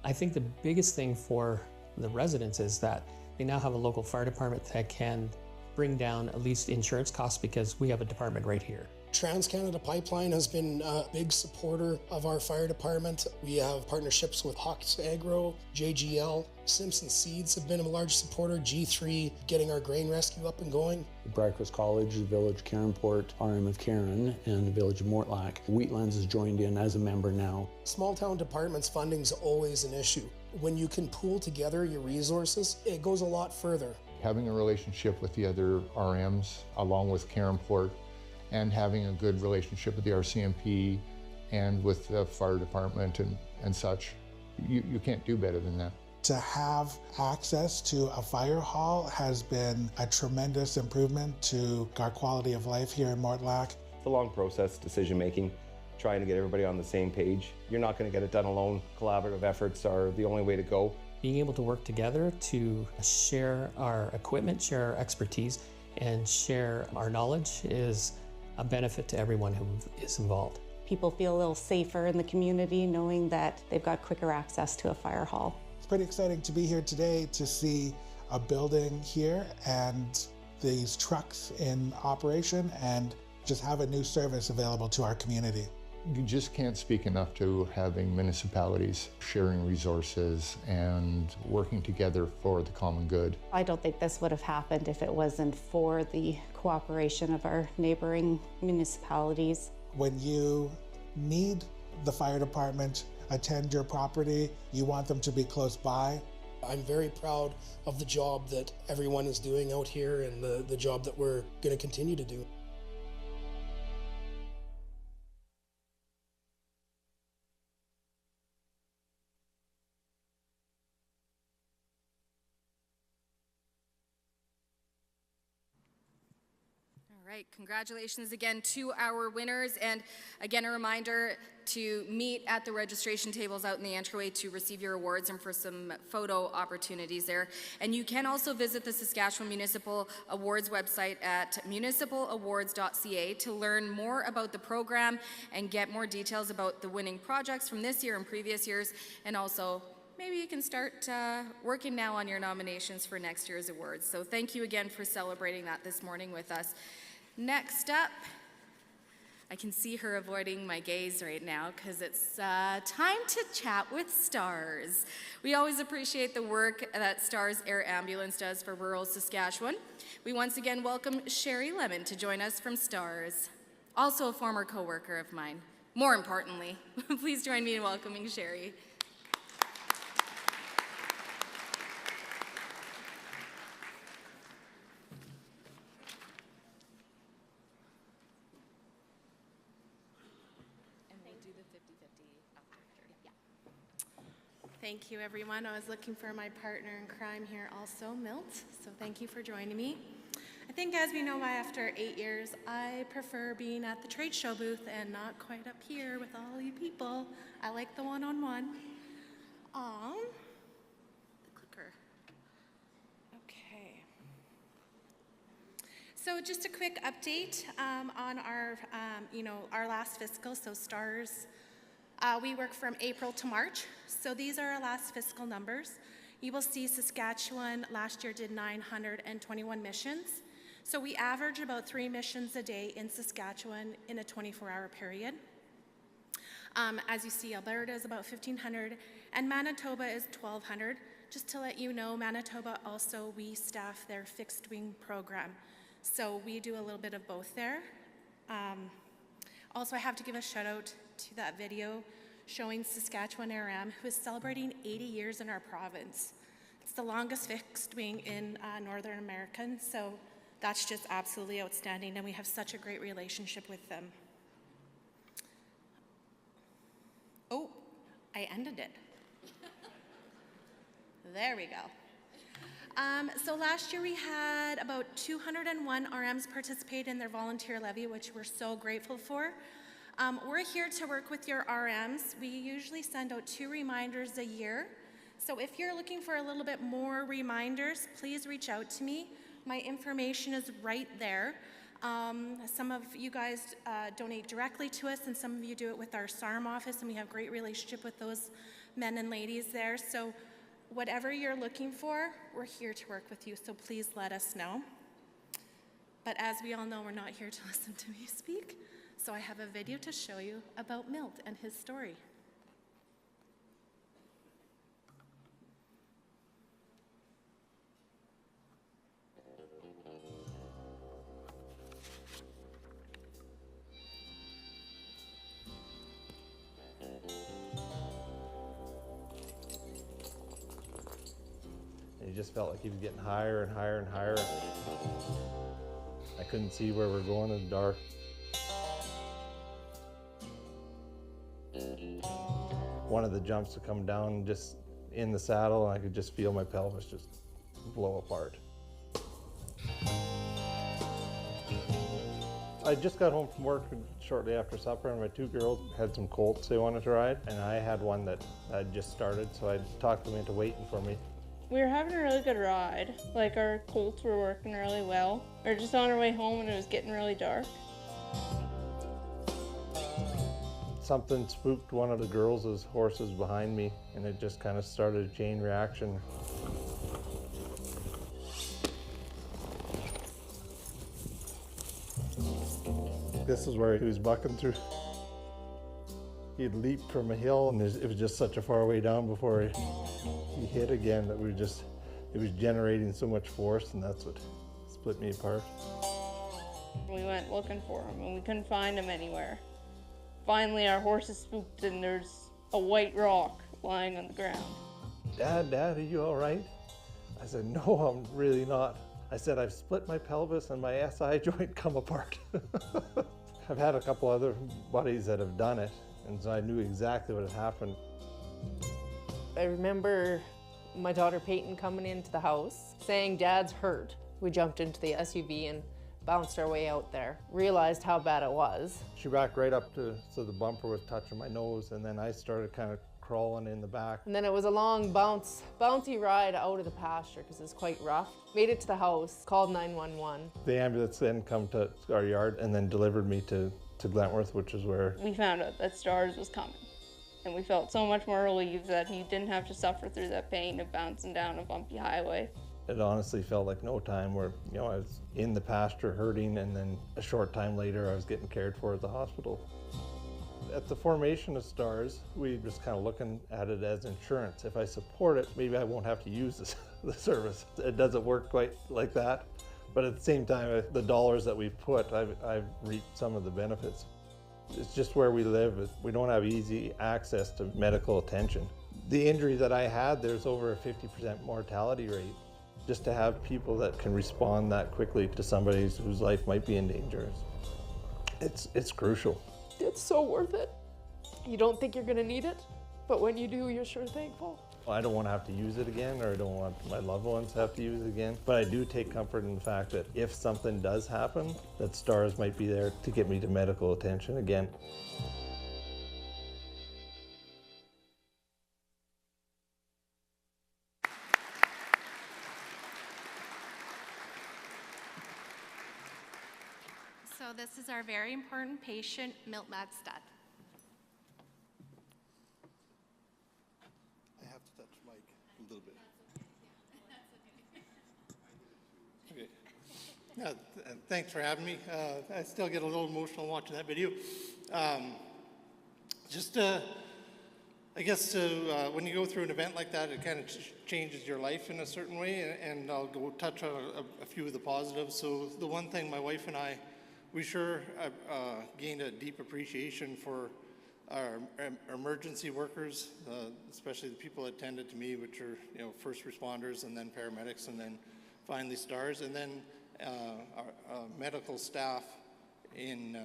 I think the biggest thing for the residents is that they now have a local fire department that can bring down at least insurance costs because we have a department right here. TransCanada Pipeline has been a big supporter of our fire department. We have partnerships with Hawks Agro, JGL, Simpson Seeds have been a large supporter, G3 getting our grain rescue up and going. Brightcrest College, the Village Cairnport, RM of Cairn, and the Village of Mortlach. Wheatlands has joined in as a member now. Small town departments funding is always an issue. When you can pool together your resources, it goes a lot further. Having a relationship with the other RMs along with Cairnport and having a good relationship with the RCMP and with the fire department and such, you can't do better than that. To have access to a fire hall has been a tremendous improvement to our quality of life here in Mortlach. It's a long process, decision making, trying to get everybody on the same page. You're not going to get it done alone. Collaborative efforts are the only way to go. Being able to work together to share our equipment, share our expertise, and share our knowledge is a benefit to everyone who is involved. People feel a little safer in the community knowing that they've got quicker access to a fire hall. It's pretty exciting to be here today to see a building here and these trucks in operation and just have a new service available to our community. You just can't speak enough to having municipalities sharing resources and working together for the common good. I don't think this would have happened if it wasn't for the cooperation of our neighboring municipalities. When you need the fire department attend your property, you want them to be close by. I'm very proud of the job that everyone is doing out here and the job that we're going to continue to do. All right, congratulations again to our winners, and again a reminder to meet at the registration tables out in the entryway to receive your awards and for some photo opportunities there. And you can also visit the Saskatchewan Municipal Awards website at municipalawards.ca to learn more about the program and get more details about the winning projects from this year and previous years, and also maybe you can start working now on your nominations for next year's awards. So thank you again for celebrating that this morning with us. Next up, I can see her avoiding my gaze right now because it's time to chat with STARS. We always appreciate the work that STARS Air Ambulance does for rural Saskatchewan. We once again welcome Sherry Lemon to join us from STARS, also a former co-worker of mine. More importantly, please join me in welcoming Sherry. Thank you, everyone. I was looking for my partner in crime here also, Milt, so thank you for joining me. I think as we know by after 8 years, I prefer being at the trade show booth and not quite up here with all you people. I like the one-on-one. The clicker. Okay. So just a quick update on our, our last fiscal, so STARS. We work from April to March, so these are our last fiscal numbers. You will see Saskatchewan last year did 921 missions. So we average about 3 missions a day in Saskatchewan in a 24-hour period. As you see, Alberta is about 1,500 and Manitoba is 1,200. Just to let you know, Manitoba also, we staff their fixed wing program. So we do a little bit of both there. Also, I have to give a shout out to that video showing Saskatchewan RM, who is celebrating 80 years in our province. It's the longest fixed wing in Northern America, so that's just absolutely outstanding, and we have such a great relationship with them. I ended it. There we go. So last year we had about 201 RMs participate in their volunteer levy, which we're so grateful for. We're here to work with your RMs. We usually send out 2 reminders a year. So if you're looking for a little bit more reminders, please reach out to me. My information is right there. Some of you guys donate directly to us, and some of you do it with our SARM office, and we have great relationship with those men and ladies there. So whatever you're looking for, we're here to work with you, so please let us know. But as we all know, we're not here to listen to me speak, so I have a video to show you about Milt and his story. It just felt like he was getting higher and higher and higher. I couldn't see where we're going in the dark. One of the jumps would come down just in the saddle, and I could just feel my pelvis just blow apart. I just got home from work shortly after supper, and my 2 girls had some colts they wanted to ride, and I had one that had just started, so I talked them into waiting for me. We were having a really good ride. Like, our colts were working really well. We were just on our way home and it was getting really dark. Something spooked one of the girls' horses behind me, and it just kind of started a chain reaction. This is where he was bucking through. He had leaped from a hill, and it was just such a far way down before he hit again that it was generating so much force, and that's what split me apart. We went looking for him and we couldn't find him anywhere. Finally, our horses spooked and there's a white rock lying on the ground. Dad, are you all right? I said, no, I'm really not. I said, I've split my pelvis and my SI joint come apart. I've had a couple other buddies that have done it, and so I knew exactly what had happened. I remember my daughter Peyton coming into the house saying, Dad's hurt. We jumped into the SUV and bounced our way out there, realized how bad it was. She backed right up so the bumper was touching my nose, and then I started kind of crawling in the back. And then it was a long bouncy ride out of the pasture because it's quite rough. Made it to the house, called 911. The ambulance then come to our yard and then delivered me to Glentworth, which is where We found out that Stars was coming. And we felt so much more relieved that he didn't have to suffer through that pain of bouncing down a bumpy highway. it honestly felt like no time where, I was in the pasture hurting, and then a short time later I was getting cared for at the hospital. At the formation of STARS, we just kind of looking at it as insurance. If I support it, maybe I won't have to use the service. It doesn't work quite like that. But at the same time, the dollars that we've put, I've reaped some of the benefits. It's just where we live. We don't have easy access to medical attention. The injury that I had, there's over a 50% mortality rate. Just to have people that can respond that quickly to somebody whose life might be in danger, it's crucial. It's so worth it. You don't think you're gonna need it, but when you do, you're sure thankful. I don't want to have to use it again, or I don't want my loved ones to have to use it again. But I do take comfort in the fact that if something does happen, that STARS might be there to get me to medical attention again. So this is our very important patient, Milt Madstad. I have to touch Mike a little bit. Okay. Yeah, thanks for having me. I still get a little emotional watching that video. I guess when you go through an event like that, it kind of changes your life in a certain way, and I'll go touch on a few of the positives. So the one thing, my wife and I, we sure gained a deep appreciation for our emergency workers, especially the people that tended to me, which are first responders, and then paramedics, and then finally STARS, and then our medical staff in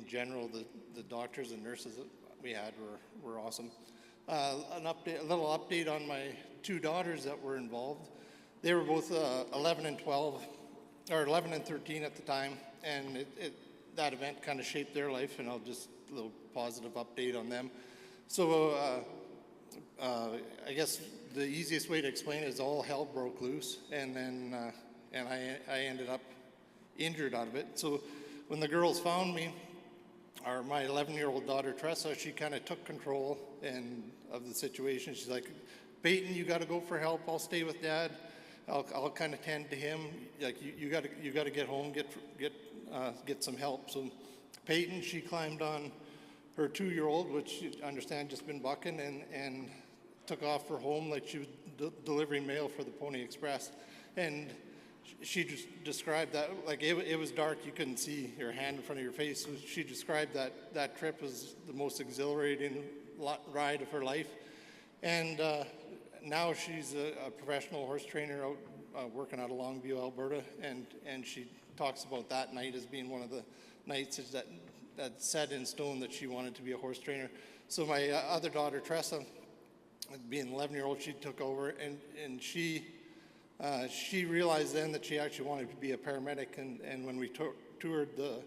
general. The doctors and nurses that we had were awesome. a little update on my two daughters that were involved. They were both 11 and 12, or 11 and 13 at the time, and that event kind of shaped their life, and I'll just a little positive update on them. So I guess the easiest way to explain it is all hell broke loose, and then I ended up injured out of it. So when the girls found me, my 11-year-old daughter Tressa, she kind of took control of the situation. She's like, Peyton, you got to go for help. I'll stay with Dad. I'll kind of tend to him. Like you got to get home, get some help. So Peyton, she climbed on her 2-year-old, which I understand just been bucking, and took off for home like she was delivering mail for the Pony Express. And she just described that, like it was dark, you couldn't see your hand in front of your face. So she described that trip as the most exhilarating ride of her life. And now she's a professional horse trainer out working out of Longview, Alberta, and she talks about that night as being one of the nights that set in stone that she wanted to be a horse trainer. So my other daughter, Tressa, being an 11-year-old, she took over, and she realized then that she actually wanted to be a paramedic, and when we toured the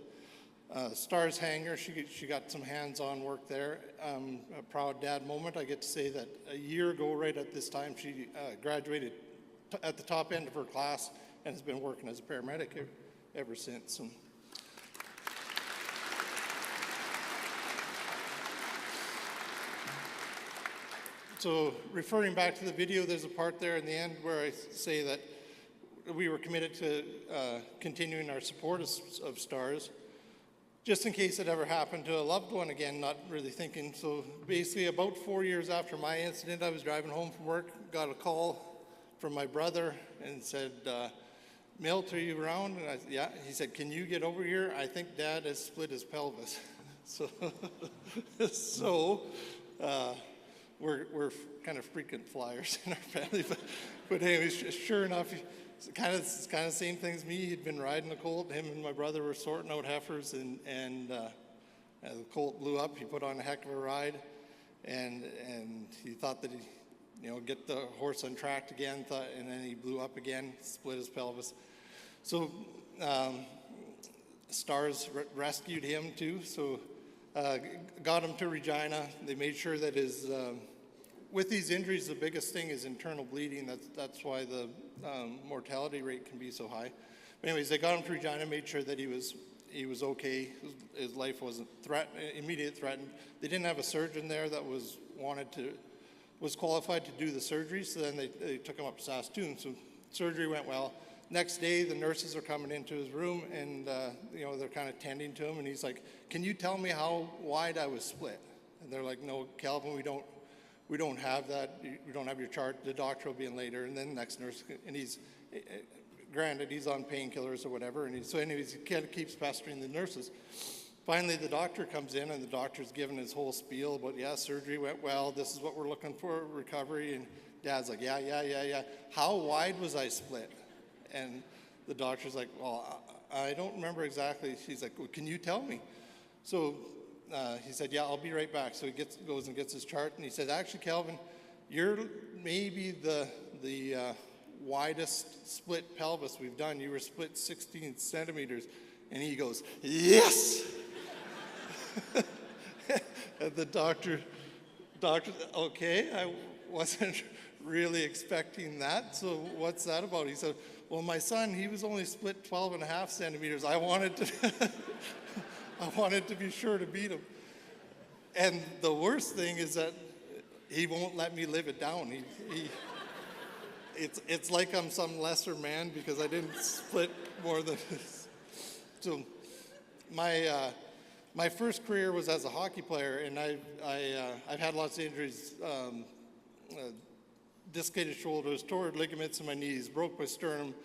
Stars hangar, she got some hands-on work there. A proud dad moment. I get to say that a year ago, right at this time, she graduated at the top end of her class and has been working as a paramedic ever since. And so referring back to the video, there's a part there in the end where I say that we were committed to continuing our support of Stars, just in case it ever happened to a loved one again, not really thinking. So basically about 4 years after my incident, I was driving home from work, got a call from my brother and said, Milt, are you around? And I said, yeah. He said, can you get over here? I think Dad has split his pelvis. So we're kind of frequent flyers in our family. But anyways, sure enough, it's kind of same thing as me. He'd been riding a colt. Him and my brother were sorting out heifers, and the colt blew up. He put on a heck of a ride, and he thought that he'd get the horse untracked again, and then he blew up again, split his pelvis. So Stars rescued him too. So got him to Regina. They made sure that his with these injuries, the biggest thing is internal bleeding. That's why the mortality rate can be so high. But anyways, they got him to Regina, made sure that he was okay. His life wasn't immediate threatened. They didn't have a surgeon there that was qualified to do the surgery. So then they took him up to Saskatoon. So surgery went well. Next day, the nurses are coming into his room, and they're kind of tending to him. And he's like, "Can you tell me how wide I was split?" And they're like, "No, Calvin, we don't have that. We don't have your chart. The doctor will be in later." And then the next nurse, and he's, granted, he's on painkillers or whatever. And so anyways, he kind of keeps pestering the nurses. Finally, the doctor comes in, and the doctor's giving his whole spiel about, yeah, surgery went well. This is what we're looking for, recovery. And Dad's like, yeah. How wide was I split? And the doctor's like, well, I don't remember exactly. He's like, well, can you tell me? So he said, yeah, I'll be right back. So he goes and gets his chart, and he said, actually, Calvin, you're maybe the widest split pelvis we've done. You were split 16 centimeters. And he goes, yes! And the doctor, okay, I wasn't really expecting that. So what's that about? He said, well, my son, he was only split 12 and a half centimeters. I wanted to be sure to beat him. And the worst thing is that he won't let me live it down. It's like I'm some lesser man because I didn't split more than this. So my first career was as a hockey player, and I've had lots of injuries. Dislocated shoulders, torn ligaments in my knees, broke my sternum,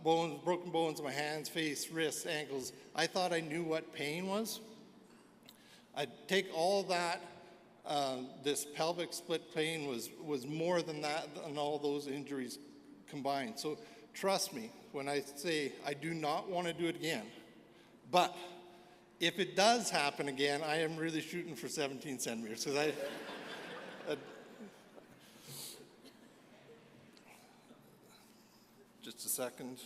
broken bones in my hands, face, wrists, ankles. I thought I knew what pain was. I'd take all that, this pelvic split pain was more than that, and all those injuries combined. So trust me when I say I do not want to do it again. But if it does happen again, I am really shooting for 17 centimeters, because Just a second.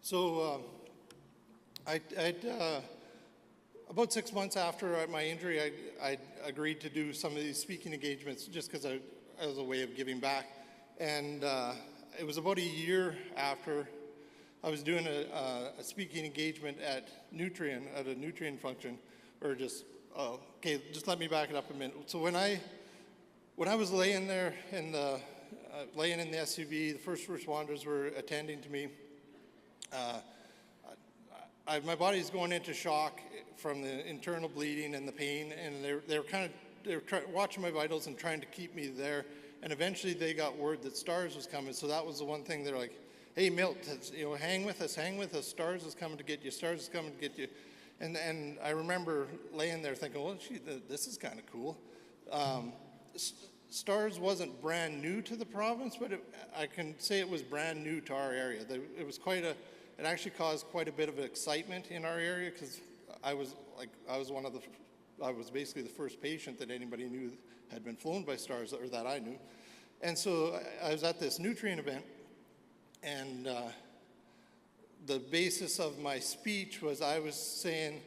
So about 6 months after my injury, I agreed to do some of these speaking engagements just because as a way of giving back. And it was about a year after I was doing a speaking engagement at a nutrient function, or just, okay, just let me back it up a minute. So when I was laying there laying in the SUV, the first responders were attending to me. My body's going into shock from the internal bleeding and the pain, and they were watching my vitals and trying to keep me there. And eventually they got word that STARS was coming, so that was the one thing. They're like, "Hey, Milt, hang with us. STARS is coming to get you. STARS is coming to get you." And I remember laying there thinking, "Well, gee, this is kind of cool." STARS wasn't brand new to the province, but I can say it was brand new to our area. It actually caused quite a bit of excitement in our area because I was basically the first patient that anybody knew had been flown by STARS, or that I knew. And so I was at this nutrient event, and the basis of my speech was I was saying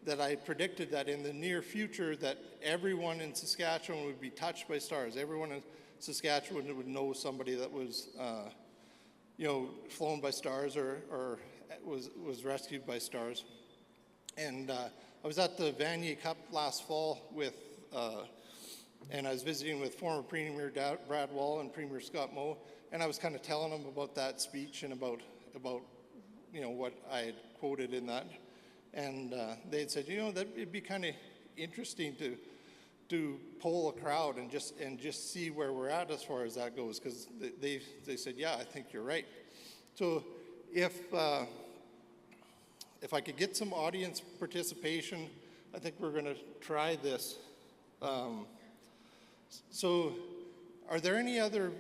that I predicted that in the near future that everyone in Saskatchewan would be touched by STARS. Everyone in Saskatchewan would know somebody that was flown by STARS or was rescued by STARS. And I was at the Vanier Cup last fall and I was visiting with former Premier Brad Wall and Premier Scott Moe, and I was kind of telling them about that speech and about what I had quoted in that. And they had said, that it'd be kind of interesting to poll a crowd and just see where we're at as far as that goes, because they said, yeah, I think you're right. So if I could get some audience participation, I think we're going to try this. So are there any other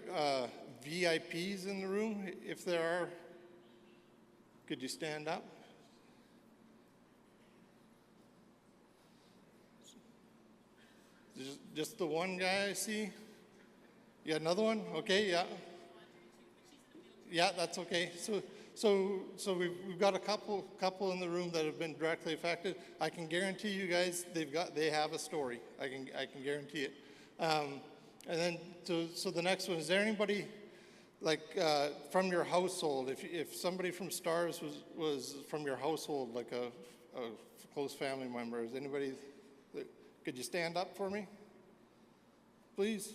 VIPs in the room? If there are, could you stand up? Just the one guy I see? You got another one? Okay, yeah. Yeah, that's okay. So we've got a couple in the room that have been directly affected. I can guarantee you guys they have a story. I can guarantee it. And then so the next one, is there anybody from your household? If somebody from STARS was from your household, like a close family member, is anybody? Could you stand up for me, please?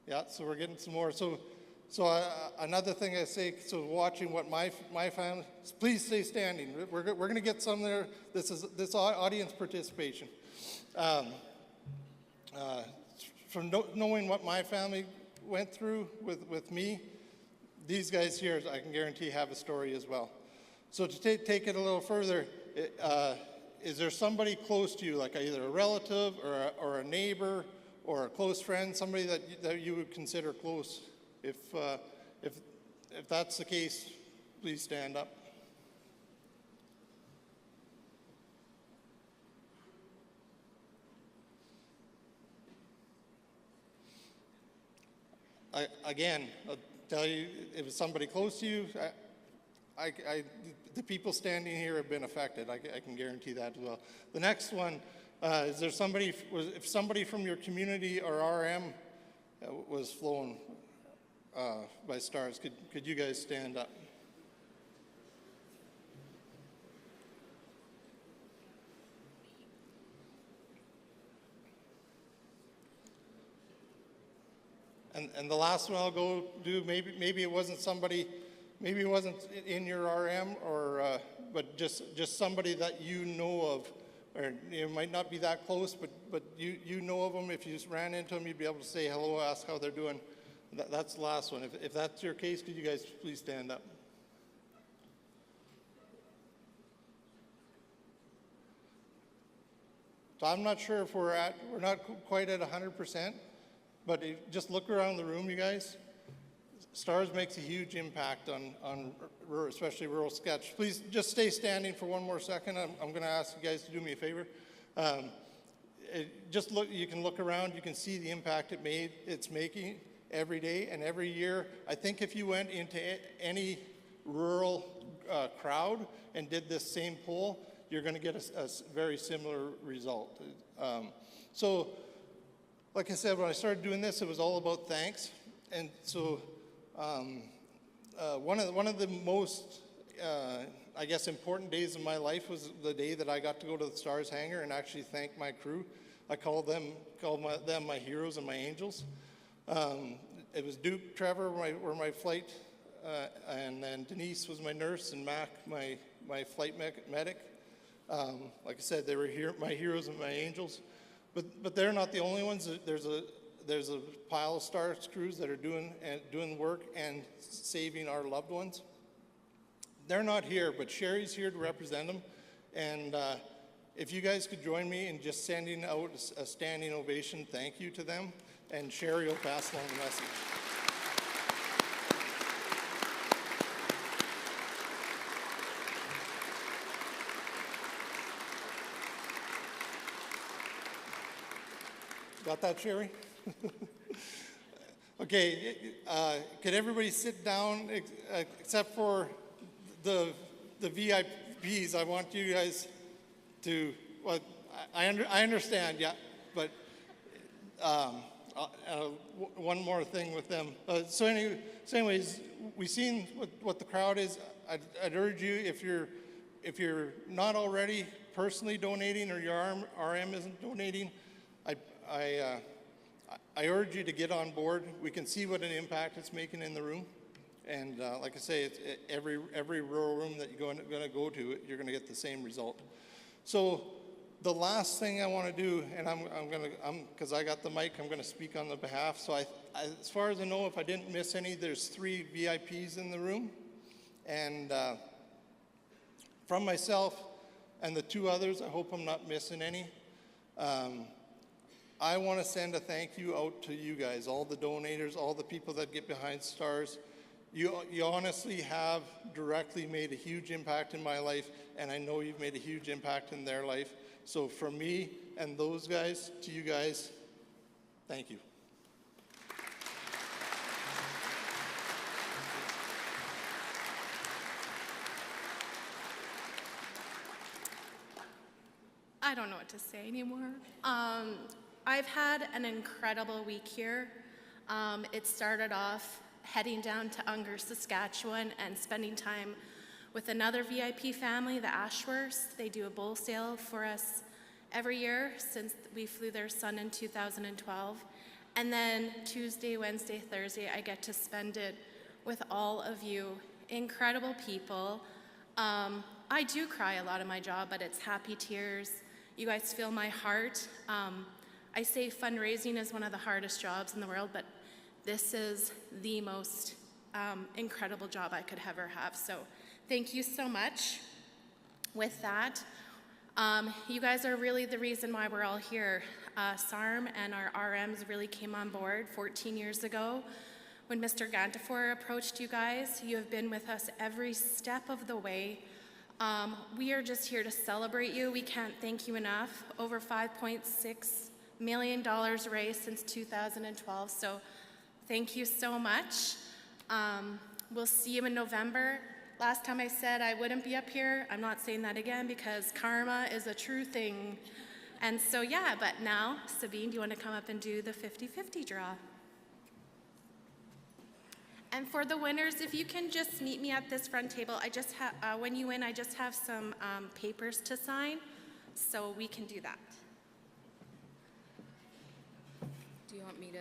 Yeah, so we're getting some more. So another thing I say, so watching what my family, please stay standing. We're going to get some there. This audience participation. From knowing what my family went through with me, these guys here, I can guarantee, have a story as well. So to take it a little further, is there somebody close to you, like either a relative or a neighbor or a close friend, somebody that you would consider close? If that's the case, please stand up. Again, I'll tell you, if it's somebody close to you, the people standing here have been affected. I can guarantee that as well. The next one, is there somebody, if somebody from your community or RM was flown by STARS, could you guys stand up? And the last one I'll go do, maybe it wasn't somebody, maybe it wasn't in your RM, but just somebody that you know of, or it might not be that close, but you know of them. If you just ran into them, you'd be able to say hello, ask how they're doing. That's the last one. If that's your case, could you guys please stand up? So I'm not sure if we're not quite at 100%, but just look around the room, you guys. STARS makes a huge impact on especially rural sketch. Please just stay standing for one more second. I'm going to ask you guys to do me a favor. Just look, you can look around, you can see the impact it's making every day and every year. I think if you went into any rural crowd and did this same poll, you're going to get a very similar result. So, like I said, when I started doing this, it was all about thanks. And so, one of the most, I guess, important days of my life was the day that I got to go to the STARS hangar and actually thank my crew. I called them my heroes and my angels. It was Duke, Trevor were my flight, and then Denise was my nurse, and Mac my flight medic. Like I said, they were my heroes and my angels. But they're not the only ones. There's a pile of STARS crews that are doing work and saving our loved ones. They're not here, but Sherry's here to represent them. And if you guys could join me in just sending out a standing ovation thank you to them, and Sherry will pass along the message. Got that, Sherry? Okay, could everybody sit down except for the VIPs? I want you guys to, well, I understand, yeah, but one more thing with them. So anyways, we've seen what the crowd is. I'd urge you, if you're not already personally donating or your RM isn't donating, I urge you to get on board. We can see what an impact it's making in the room. And like I say, every rural room that you're going to go to, you're going to get the same result. So the last thing I want to do, and because I got the mic, I'm going to speak on the behalf. So as far as I know, if I didn't miss any, there's 3 VIPs in the room. And from myself and the 2 others, I hope I'm not missing any. I want to send a thank you out to you guys, all the donators, all the people that get behind STARS. You honestly have directly made a huge impact in my life, and I know you've made a huge impact in their life. So from me and those guys to you guys, thank you. I don't know what to say anymore. I've had an incredible week here. It started off heading down to Unger, Saskatchewan, and spending time with another VIP family, the Ashworths. They do a bowl sale for us every year since we flew their son in 2012. And then Tuesday, Wednesday, Thursday, I get to spend it with all of you incredible people. I do cry a lot in my job, but it's happy tears. You guys feel my heart. I say fundraising is one of the hardest jobs in the world, but this is the most incredible job I could ever have. So thank you so much. With that, you guys are really the reason why we're all here. SARM and our RMs really came on board 14 years ago when Mr. Gantafor approached you guys. You have been with us every step of the way. We are just here to celebrate you. We can't thank you enough. Over $5.6 million raised since 2012, so thank you so much. We'll see you in November. Last time I said I wouldn't be up here. I'm not saying that again because karma is a true thing. And so yeah, but now, Sabine, do you want to come up and do the 50-50 draw? And for the winners, if you can just meet me at this front table. I just have, when you win, I just have some papers to sign, so we can do that. Do you want me to?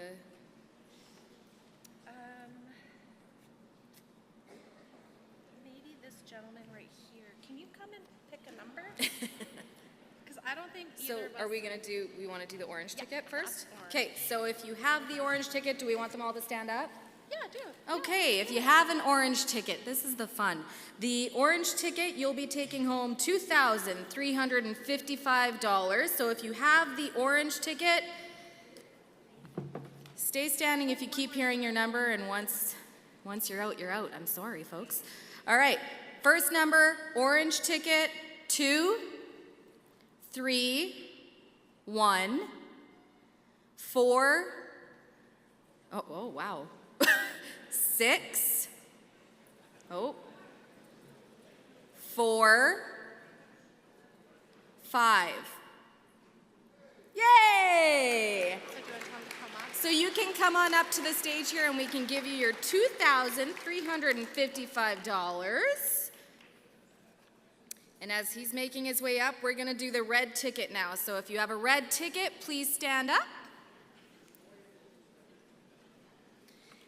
Maybe this gentleman right here. Can you come and pick a number? Because I don't think either So of us. are we going to do, we want to do the orange ticket first? Okay, so if you have the orange ticket, do we want them all to stand up? Yeah, do. Okay, if you have an orange ticket, this is the fun. The orange ticket, you'll be taking home $2,355. So if you have the orange ticket, stay standing if you keep hearing your number, and once Once you're out, you're out. I'm sorry, folks. All right, first number, orange ticket, 2, 3, 1, 4, oh wow, 6, 4, 5. Yay! So you can come on up to the stage here and we can give you your $2,355. And as he's making his way up, we're going to do the red ticket now. So if you have a red ticket, please stand up.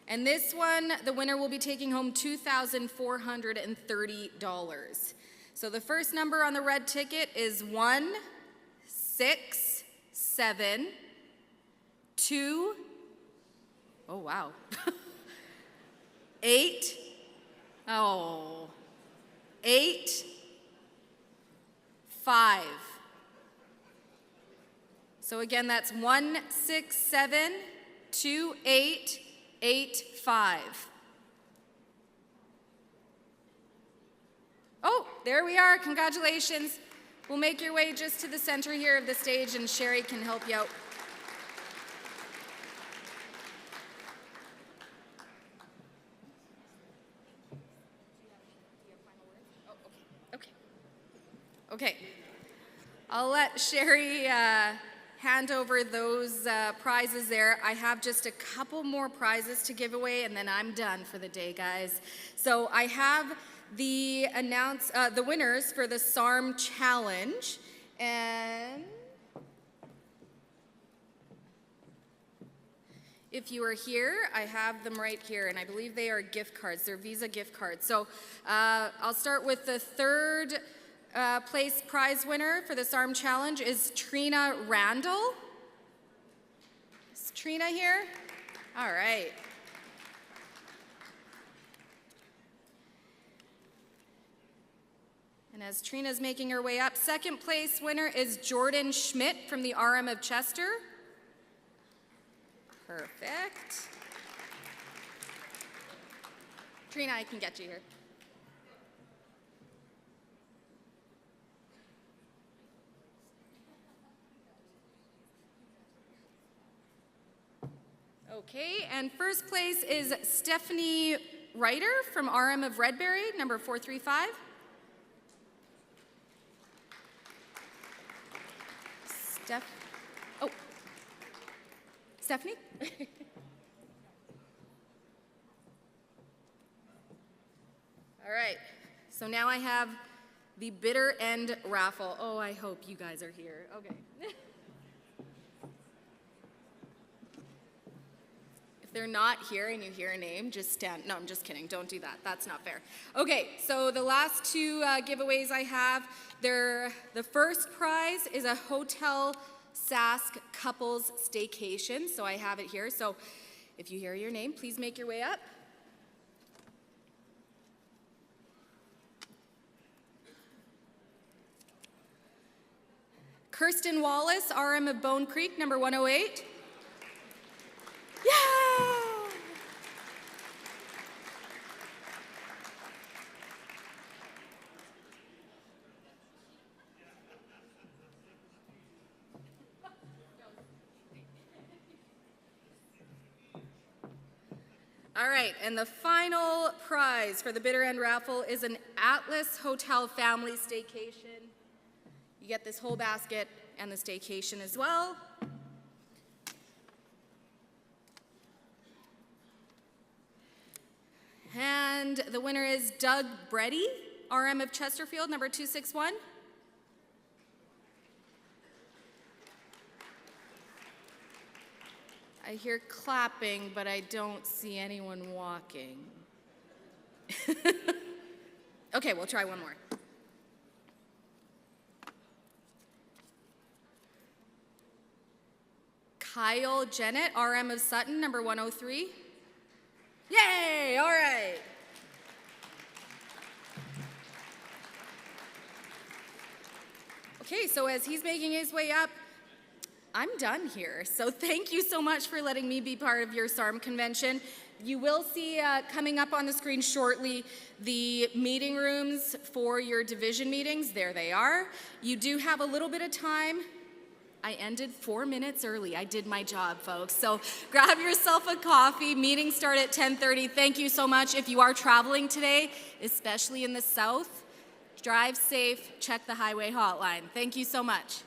And this one, the winner will be taking home $2,430. So the first number on the red ticket is 1, 6, 7, 2, oh wow, 8, 8, 5. So again, that's 1, 6, 7, 2, 8, 8, 5. Oh, there we are. Congratulations. We'll make your way just to the center here of the stage and Sherry can help you out. Okay, I'll let Sherry hand over those prizes there. I have just a couple more prizes to give away and then I'm done for the day, guys. So I have the winners for the SARM challenge, and if you are here, I have them right here, and I believe they are gift cards. They're Visa gift cards. So I'll start with the third place prize winner for the SARM challenge is Trina Randall. Is Trina here? All right. And as Trina's making her way up, second place winner is Jordan Schmidt from the RM of Chester. Perfect. Trina, I can get you here. Okay, and first place is Stephanie Ryder from RM of Redberry, number 435. Stephanie? All right, so now I have the bitter end raffle. Oh, I hope you guys are here. Okay. If they're not here and you hear a name, just stand. No, I'm just kidding. Don't do that. That's not fair. Okay, so the last two giveaways I have, the first prize is a Hotel Sask couples staycation. So I have it here. So if you hear your name, please make your way up. Kirsten Wallace, RM of Bone Creek, number 108. Yeah! All right, and the final prize for the bitter end raffle is an Atlas Hotel family staycation. You get this whole basket and the staycation as well. And the winner is Doug Breddy, RM of Chesterfield, number 261. I hear clapping, but I don't see anyone walking. Okay, we'll try one more. Kyle Jennett, RM of Sutton, number 103. Yay, all right. Okay, so as he's making his way up, I'm done here. So thank you so much for letting me be part of your SARM convention. You will see coming up on the screen shortly the meeting rooms for your division meetings. There they are. You do have a little bit of time. I ended 4 minutes early. I did my job, folks. So grab yourself a coffee. Meetings start at 10:30. Thank you so much. If you are traveling today, especially in the south, drive safe. Check the highway hotline. Thank you so much.